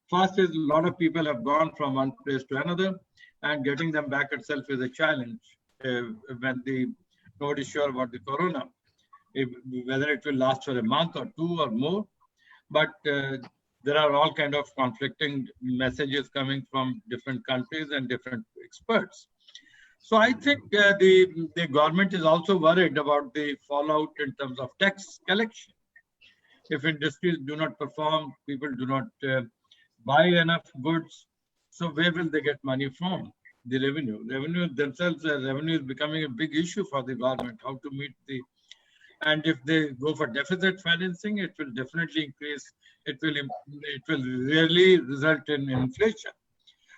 First is a lot of people have gone from one place to another, and getting them back itself is a challenge when nobody is sure about the corona, whether it will last for a month or two or more. But there are all kind of conflicting messages coming from different countries and different experts. So I think the government is also worried about the fallout in terms of tax collection. If industries do not perform, people do not buy enough goods, so where will they get money from? The revenue. Revenue themselves, revenue is becoming a big issue for the government, how to meet the, and if they go for deficit financing, it will definitely increase, it will really result in inflation.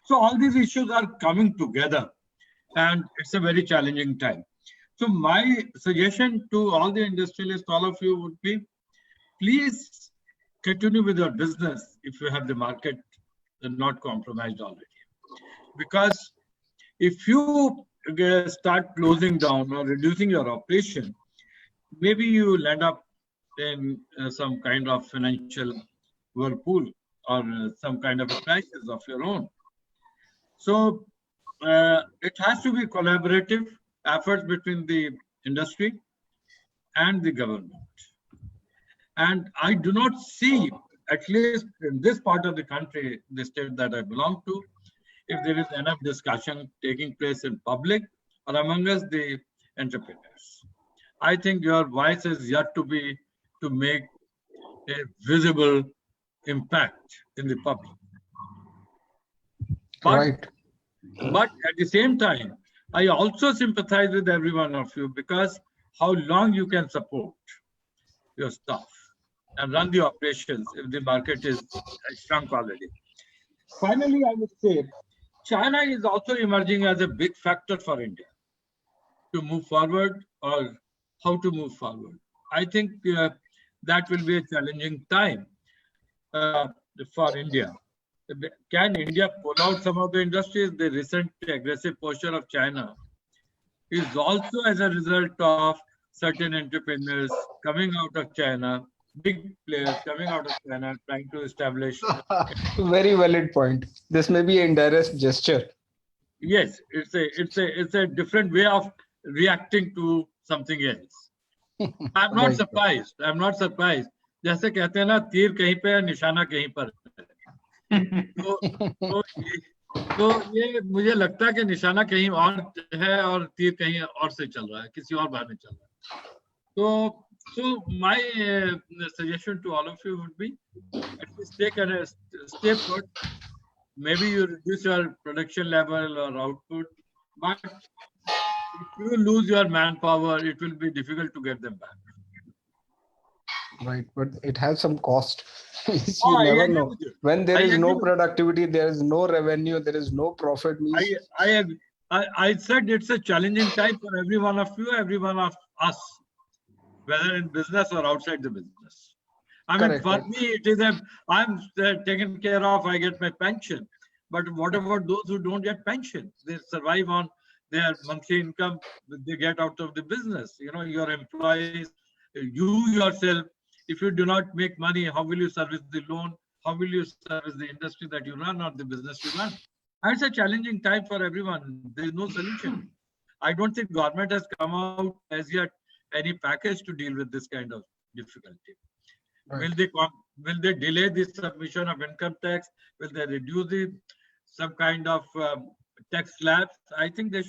So all these issues are coming together, and it's a very challenging time. So my suggestion to all the industrialists, all of you, would be, please continue with your business if you have the market not compromised already. Because if you start closing down or reducing your operation, maybe you will end up in some kind of financial whirlpool or some kind of a crisis of your own. So it has to be collaborative efforts between the industry and the government. And I do not see, at least in this part of the country, the state that I belong to, if there is enough discussion taking place in public or among us, the entrepreneurs. I think your voice is yet to make a visible impact in the public. But at the same time, I also sympathize with every one of you, because how long you can support your staff and run the operations if the market is shrunk already. Finally, I would say China is also emerging as a big factor for India to move forward, or how to move forward. I think that will be a challenging time for India. Can India pull out some of the industries? The recent aggressive posture of China is also as a result of certain entrepreneurs coming out of China, big players coming out of China, trying to establish. Very valid point. This may be an indirect gesture. Yes, it's a different way of reacting to something else. I'm not surprised. I'm not surprised. जैसे कहते हैं ना, तीर कहीं पे है, निशाना कहीं पर है। तो ये मुझे लगता है कि निशाना कहीं और है और तीर कहीं और से चल रहा है, किसी और बार में चल रहा है। So my suggestion to all of you would be, at least take a step put. Maybe you reduce your production level or output, but if you lose your manpower, it will be difficult to get them back. Right, but it has some cost. Means Oh, you I never agree know. with you. When there I is agree no with you. productivity, there is no revenue, there is no profit. Means I agree. I said it's a challenging time for every one of you, every one of us, whether in business or outside the business. I mean, correct. for Right. me, it is I'm taken care of, I get my pension. But what about those who don't get pension? They survive on their monthly income they get out of the business. You know, your employees, you yourself, if you do not make money, how will you service the loan? How will you service the industry that you run or the business you run? And it's a challenging time for everyone. There is no solution. I don't think government has come out as yet any package to deal with this kind of difficulty. Right. Will they delay the submission of income tax? Will they reduce some kind of tax slabs? I think you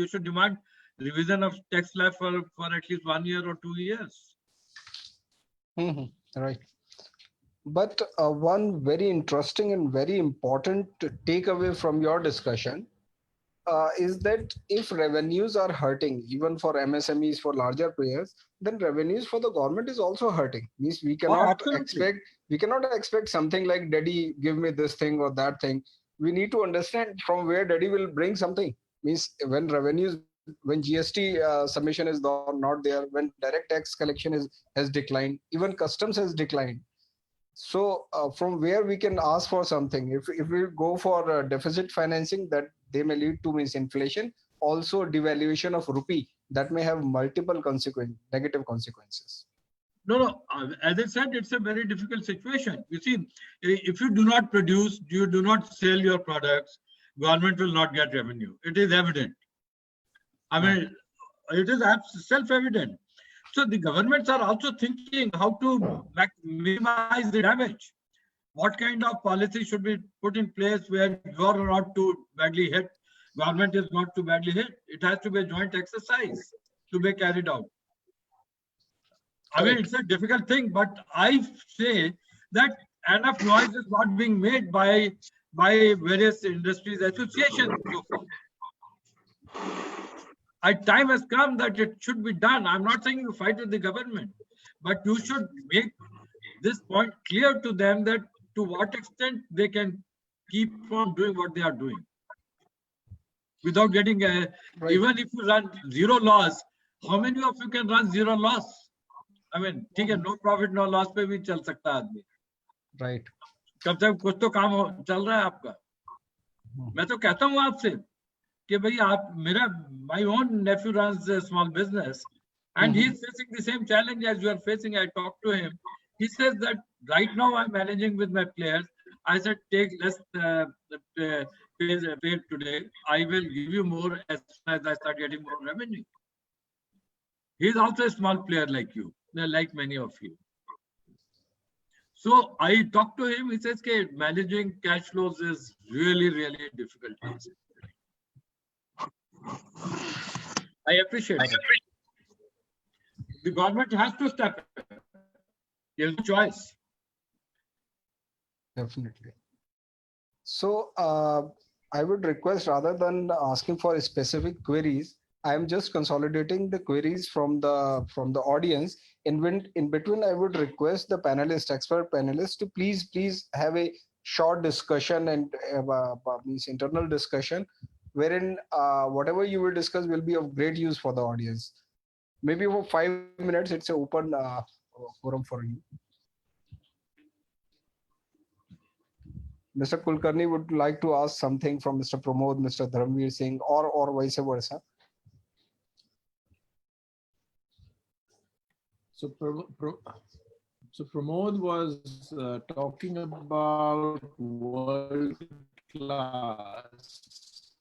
should demand revision of tax slab for at least 1 year or 2 years. Right. But one very interesting and very important takeaway from your discussion is that if revenues are hurting, even for MSMEs, for larger players, then revenues for the government is also hurting. Means we Oh, cannot absolutely. expect something like Daddy give me this thing or that thing. We need to understand from where Daddy will bring something. Means when revenues, when GST submission is not there, when direct tax collection has declined, even customs has declined. So from where we can ask for something, if we go for deficit financing, that they may lead to means inflation, also devaluation of rupee, that may have multiple negative consequences. No. As I said, it's a very difficult situation. You see, if you do not produce, you do not sell your products, government will not get revenue. It is evident. I mean, it is self-evident. So the governments are also thinking how to minimize the damage. What kind of policy should be put in place where you are not too badly hit, government is not too badly hit? It has to be a joint exercise to be carried out. I mean, it's a difficult thing, but I say that enough noise is not being made by various industries associations so far. Time has come that it should be done. I'm not saying you fight with the government, but you should make this point clear to them that to what extent they can keep on doing what they are doing without getting even if you run zero loss. How many of you can run zero loss? I mean, ठीक है, no profit no loss पे भी चल सकता है आदमी. Right. कब तक कुछ तो काम चल रहा है आपका. मैं तो कहता हूँ आपसे कि भाई आप my own nephew runs a small business and he's facing the same challenge as you are facing. I talked to him. He says that right now I'm managing with my players. I said, take less pay today. I will give you more as soon as I start getting more revenue. He's also a small player like you, like many of you. So I talked to him. He says, okay, managing cash flows is really, really difficult task. I appreciate it. The government has to step in. There's no choice. Definitely. So I would request, rather than asking for specific queries, I am just consolidating the queries from the audience. In between, I would request the expert panelists to please have a short discussion and means internal discussion, wherein whatever you will discuss will be of great use for the audience. Maybe for 5 minutes, it's an open forum for you. Mr. Kulkarni would like to ask something from Mr. Pramod, Mr. Dharamveer Singh, or vice versa. So Pramod was talking about world class.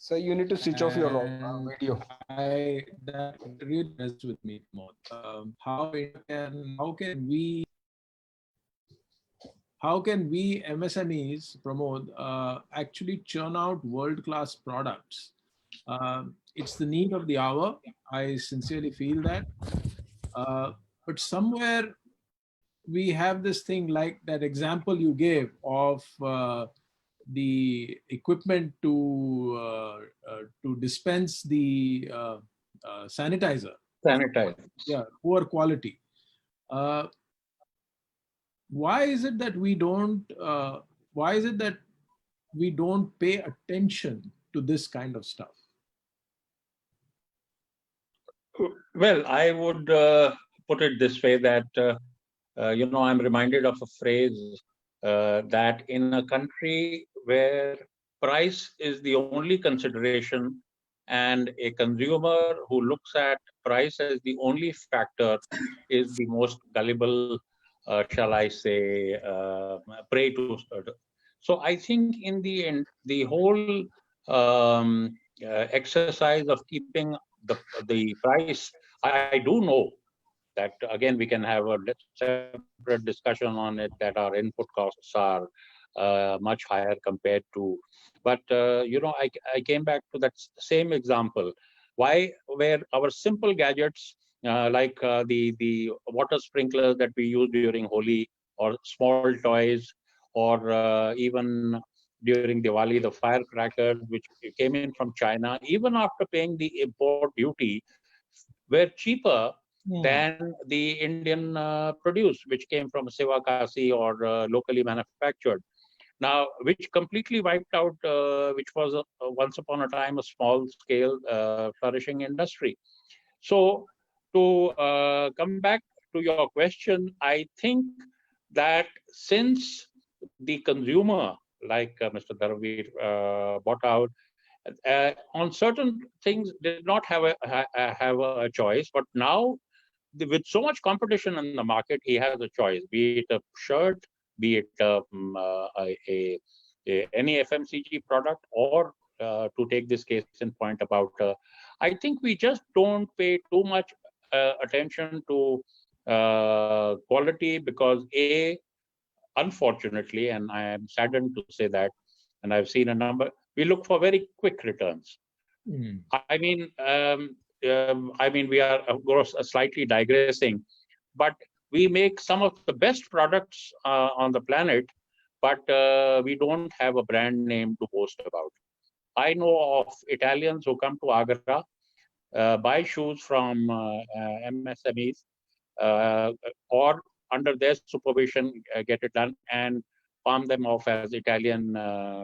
So you need to switch off your And video. That really resonates with me, Pramod. How can we MSMEs, Pramod, actually churn out world-class products? It's the need of the hour. I sincerely feel that. But somewhere we have this thing like that example you gave of the equipment to dispense the sanitizer. Sanitize. Yeah, poor quality. Why is it that we don't? Why is it that we don't pay attention to this kind of stuff? Well, I would put it this way that, I'm reminded of a phrase that in a country where price is the only consideration and a consumer who looks at price as the only factor is the most gullible, shall I say, prey to. So I think in the end, the whole exercise of keeping the price, I do know that again we can have a separate discussion on it, that our input costs are much higher compared to, but I came back to that same example. Why, where our simple gadgets like the water sprinklers that we use during Holi, or small toys, or even during Diwali, the firecrackers which came in from China, even after paying the import duty, were cheaper than the Indian produce, which came from Sivakasi or locally manufactured. Now, which completely wiped out, which was once upon a time a small scale flourishing industry. So, to come back to your question, I think that since the consumer, like Mr. Dharamveer brought out, on certain things did not have a choice, but now with so much competition in the market, he has a choice, be it a shirt, be it any FMCG product, or to take this case in point about, I think we just don't pay too much attention to quality because unfortunately, and I am saddened to say that, and I've seen a number, we look for very quick returns. I mean, we are, of course, slightly digressing, but we make some of the best products on the planet, but we don't have a brand name to boast about. I know of Italians who come to Agra, buy shoes from MSMEs, or under their supervision, get it done and palm them off as Italian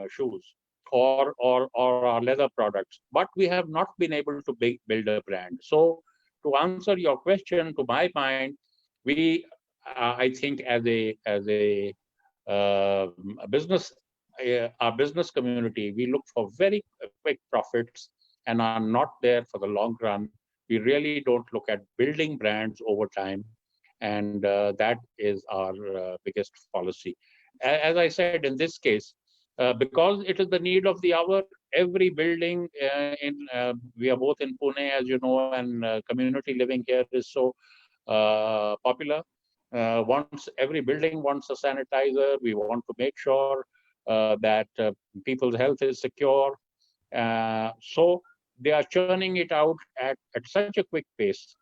shoes or our leather products. But we have not been able to build a brand. So to answer your question, to my mind, we, I think, as a business, our business community, we look for very quick profits and are not there for the long run. We really don't look at building brands over time, and that is our biggest policy. As I said, in this case, because it is the need of the hour, every building we are both in Pune, as you know, and community living here is so popular. Every building wants a sanitizer. We want to make sure that people's health is secure. So they are churning it out at such a quick pace.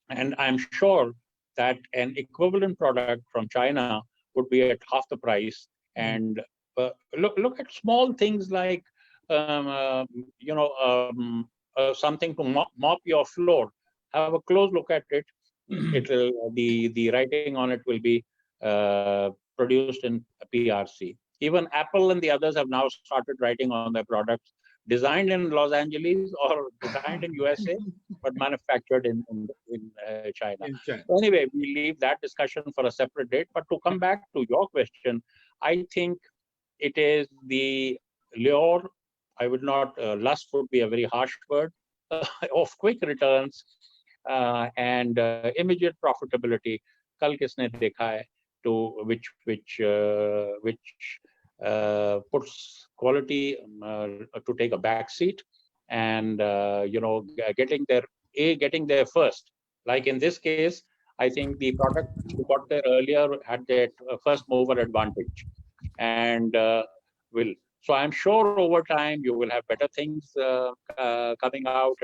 And I'm sure that an equivalent product from China would be at half the price. And look at small things like, something to mop your floor. Have a close look at it. It will, the writing on it will be produced in PRC. Even Apple and the others have now started writing on their products, designed in Los Angeles or designed in USA, but manufactured in China. So anyway, we leave that discussion for a separate date. But to come back to your question, I think it is the lure, I would not, lust would be a very harsh word, of quick returns and immediate profitability. Kal kisne dekha hai, to which puts quality to take a back seat, and getting there first. Like in this case, I think the products who got there earlier had that first mover advantage, and will. So I'm sure over time you will have better things coming out,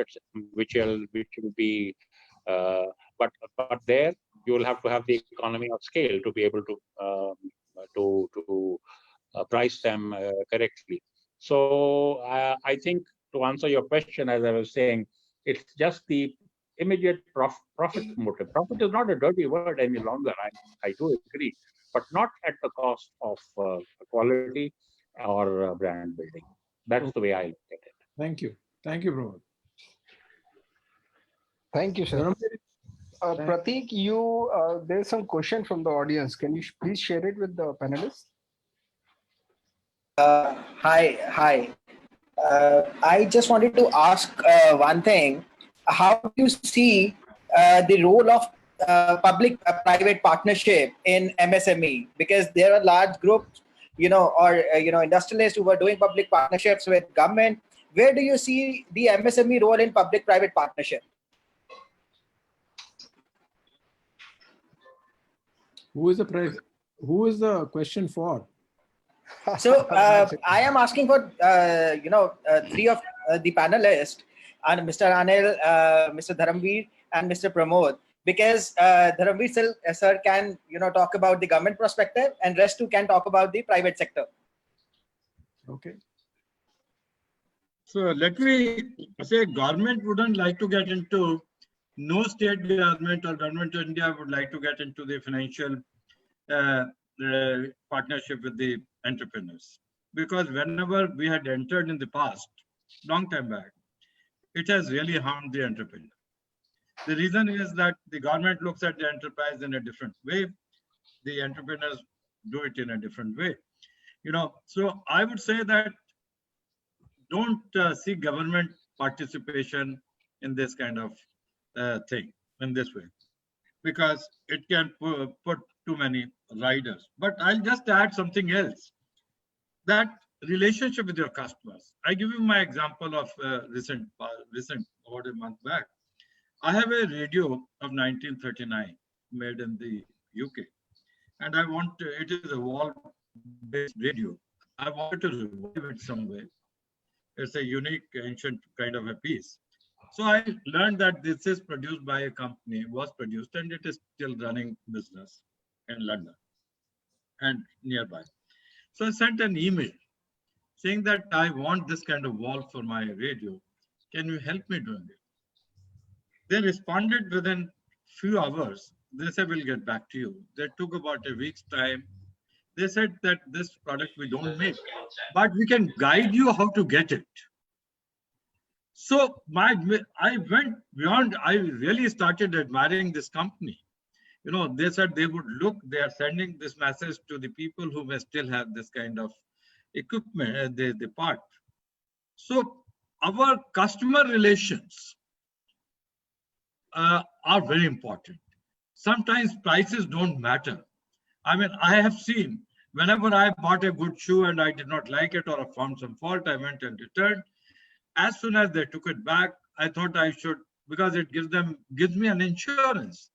which will be. But there you will have to have the economy of scale to be able to price them correctly. So I think, to answer your question, as I was saying, it's just the immediate profit motive. Profit is not a dirty word any longer. I do agree, but not at the cost of quality or brand building. That's the way I look at it. Thank you. Thank you, Bharat. Thank you, sir. Prateek, there's some question from the audience. Can you please share it with the panelists? Hi. I just wanted to ask one thing. How do you see the role of public-private partnership in MSME? Because there are large groups, industrialists who are doing public partnerships with government. Where do you see the MSME role in public-private partnership? Who is the question for? So I am asking for three of the panelists, and Mr. Anil, Mr. Dharamveer, and Mr. Pramod, because Dharamveer sir can talk about the government perspective, and rest two can talk about the private sector. Okay. So let me say, government wouldn't like to get into, no state government or government of India would like to get into the financial partnership with the entrepreneurs, because whenever we had entered in the past, long time back, it has really harmed the entrepreneur. The reason is that the government looks at the enterprise in a different way. The entrepreneurs do it in a different way. So I would say that don't see government participation in this kind of thing, in this way, because it can put too many riders. But I'll just add something else, that relationship with your customers. I give you my example of recent, about a month back. I have a radio of 1939 made in the UK, and it is a wall-based radio. I wanted to revive it some way. It's a unique, ancient kind of a piece. So I learned that this is produced by a company, was produced, and it is still running business in London and nearby. So I sent an email saying that I want this kind of wall for my radio. Can you help me doing it? They responded within few hours. They said, we'll get back to you. They took about a week's time. They said that this product we don't make, but we can guide you how to get it. So I went beyond, I really started admiring this company. They said they would look, they are sending this message to the people who may still have this kind of equipment, the part. So our customer relations are very important. Sometimes prices don't matter. I mean, I have seen whenever I bought a good shoe and I did not like it or I found some fault, I went and returned. As soon as they took it back, I thought I should, because it gives me an insurance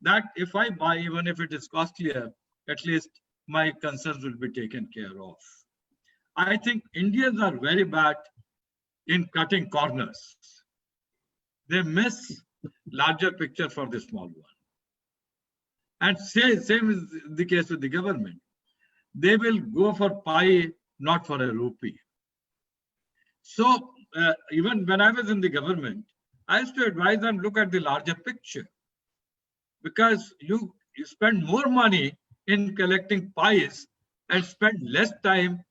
that if I buy, even if it is costlier, at least my concerns will be taken care of. I think Indians are very bad in cutting corners. They miss larger picture for the small one. And same is the case with the government. They will go for pie, not for a rupee. So even when I was in the government, I used to advise them, look at the larger picture, because you spend more money in collecting pies and spend less time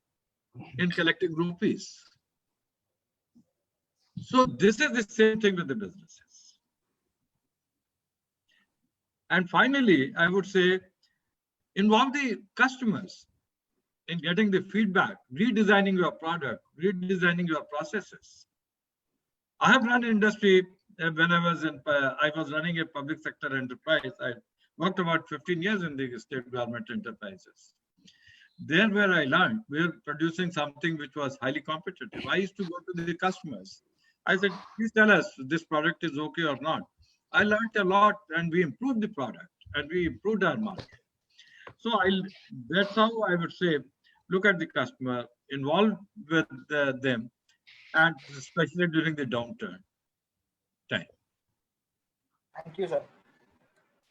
in collecting rupees. So this is the same thing with the businesses. And finally, I would say, involve the customers in getting the feedback, redesigning your product, redesigning your processes. I have run industry when I was running a public sector enterprise. I worked about 15 years in the state government enterprises. There where I learned, we were producing something which was highly competitive. I used to go to the customers. I said, please tell us this product is okay or not. I learned a lot and we improved the product and we improved our market. So that's how I would say, look at the customer, involved with them, and especially during the downturn time. Thank you, sir.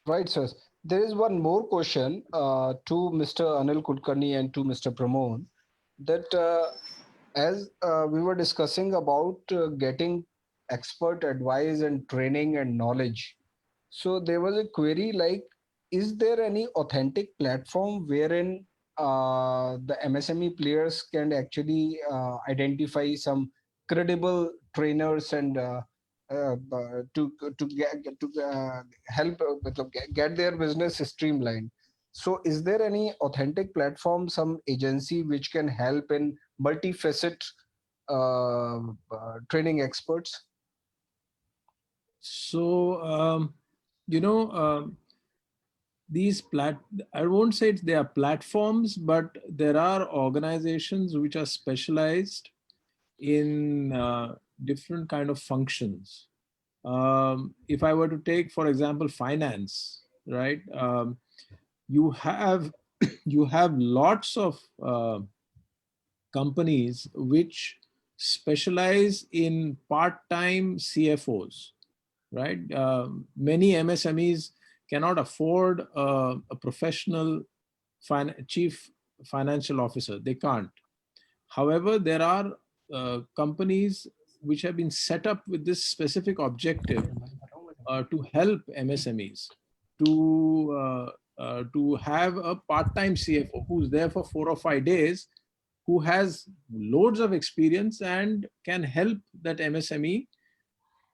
Right, sir. There is one more question to Mr. Anil Kulkarni and to Mr. Pramod, that as we were discussing about getting expert advice and training and knowledge. So there was a query like, is there any authentic platform wherein the MSME players can actually identify some credible trainers and to help get their business streamlined? So is there any authentic platform, some agency which can help in multifaceted training experts? So, these I won't say they are platforms, but there are organizations which are specialized in different kind of functions. If I were to take, for example, finance, right? You have lots of companies which specialize in part-time CFOs, right? Many MSMEs cannot afford a professional chief financial officer. They can't. However, there are companies which have been set up with this specific objective to help MSMEs to have a part-time CFO who's there for 4 or 5 days, who has loads of experience and can help that MSME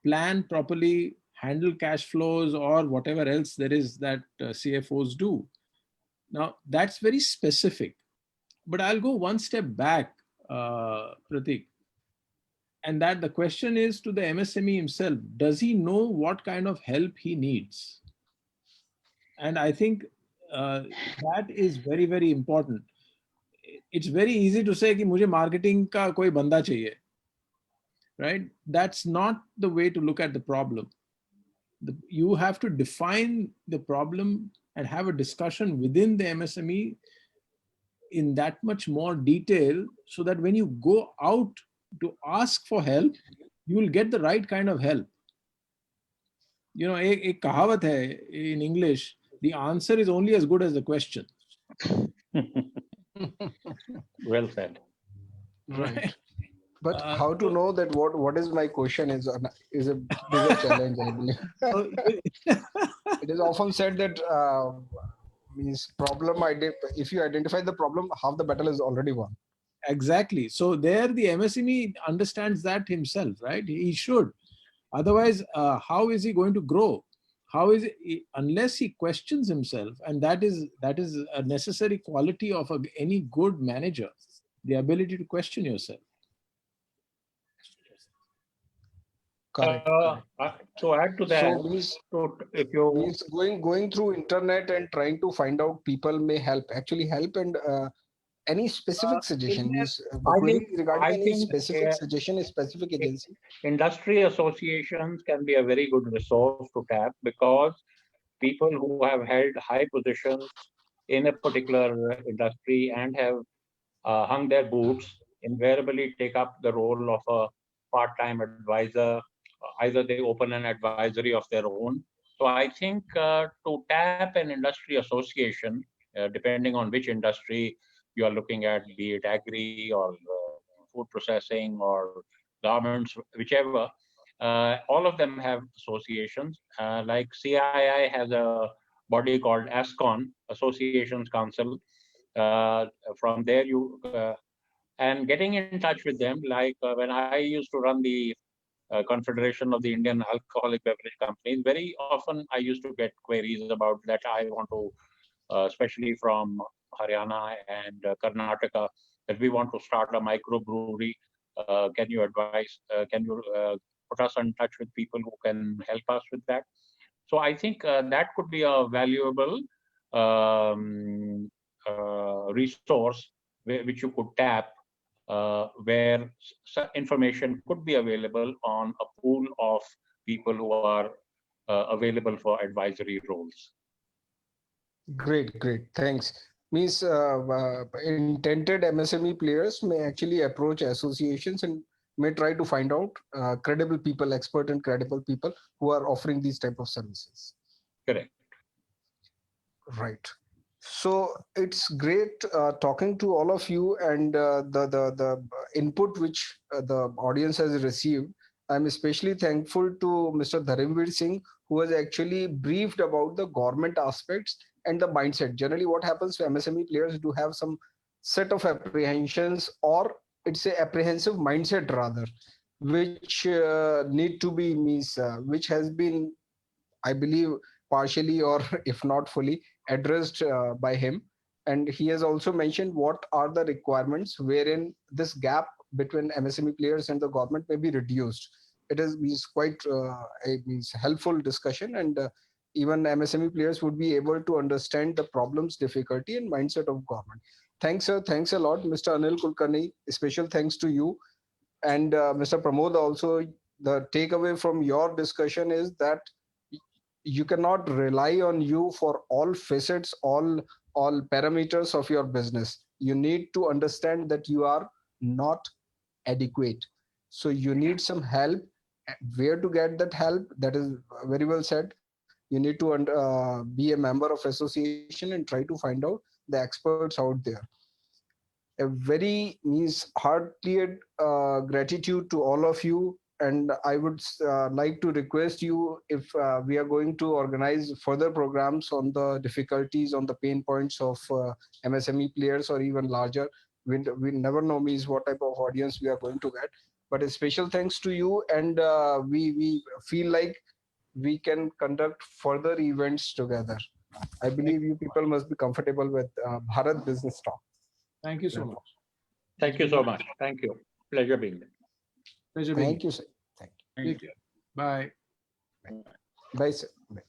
plan properly, handle cash flows or whatever else there is that CFOs do. Now, that's very specific. But I'll go one step back, Pratik. And that the question is to the MSME himself, does he know what kind of help he needs? And I think that is very, very important. It's very easy to say कि मुझे marketing का कोई बंदा चाहिए, right? That's not the way to look at the problem. You have to define the problem and have a discussion within the MSME in that much more detail, so that when you go out to ask for help, you will get the right kind of help. You know, एक कहावत है in English, the answer is only as good as the question. Well said. Right. But how to know that what is my question is a bigger challenge, I believe. It is often said that means problem if you identify the problem, half the battle is already won. Exactly. So there the MSME understands that himself, right? He should. Otherwise, how is he going to grow? How is it, unless he questions himself, and that is a necessary quality of any good manager, the ability to question yourself. Correct. To add to that, So means, if you means going through internet and trying to find out people may actually help, and any specific suggestion means regarding any specific suggestion, a specific agency. Industry associations can be a very good resource to tap, because people who have held high positions in a particular industry and have hung their boots invariably take up the role of a part-time advisor. Either they open an advisory of their own. So I think to tap an industry association, depending on which industry you are looking at, be it agri or food processing or garments, whichever, all of them have associations. Like CII has a body called ASCON, Associations Council. From there, and getting in touch with them, like when I used to run the Confederation of the Indian Alcoholic Beverage Companies, very often I used to get queries about that. I want to, especially from Haryana and Karnataka, that we want to start a microbrewery. Can you advise? Can you put us in touch with people who can help us with that? So I think that could be a valuable resource which you could tap, where information could be available on a pool of people who are available for advisory roles. Great. Thanks. Means intended MSME players may actually approach associations and may try to find out credible people, expert and credible people who are offering these type of services. Correct. Right. So it's great talking to all of you, and the input which the audience has received. I'm especially thankful to Mr. Dharamveer Singh, who has actually briefed about the government aspects and the mindset. Generally, what happens to MSME players do have some set of apprehensions, or it's a apprehensive mindset rather, which need to be which has been, I believe, partially or if not fully addressed by him. And he has also mentioned what are the requirements wherein this gap between MSME players and the government may be reduced. It is quite a helpful discussion, and even MSME players would be able to understand the problems, difficulty, and mindset of government. Thanks, sir. Thanks a lot, Mr. Anil Kulkarni. Special thanks to you. And Mr. Pramod, also, the takeaway from your discussion is that you cannot rely on you for all facets, all parameters of your business. You need to understand that you are not adequate, so you need some help. Where to get that help? That is very well said. You need to be a member of association and try to find out the experts out there. A very heartfelt gratitude to all of you, and I would like to request you, if we are going to organize further programs on the difficulties, on the pain points of MSME players or even larger, we never know what type of audience we are going to get. But a special thanks to you, and we feel like we can conduct further events together. I believe you people must be comfortable with Bharat Business Talk. Thank you so much. Thank you so much. Thank you. Pleasure being there. Pleasure being Thank you, sir. Thank you. here. Take care. Bye. Bye, sir. Bye.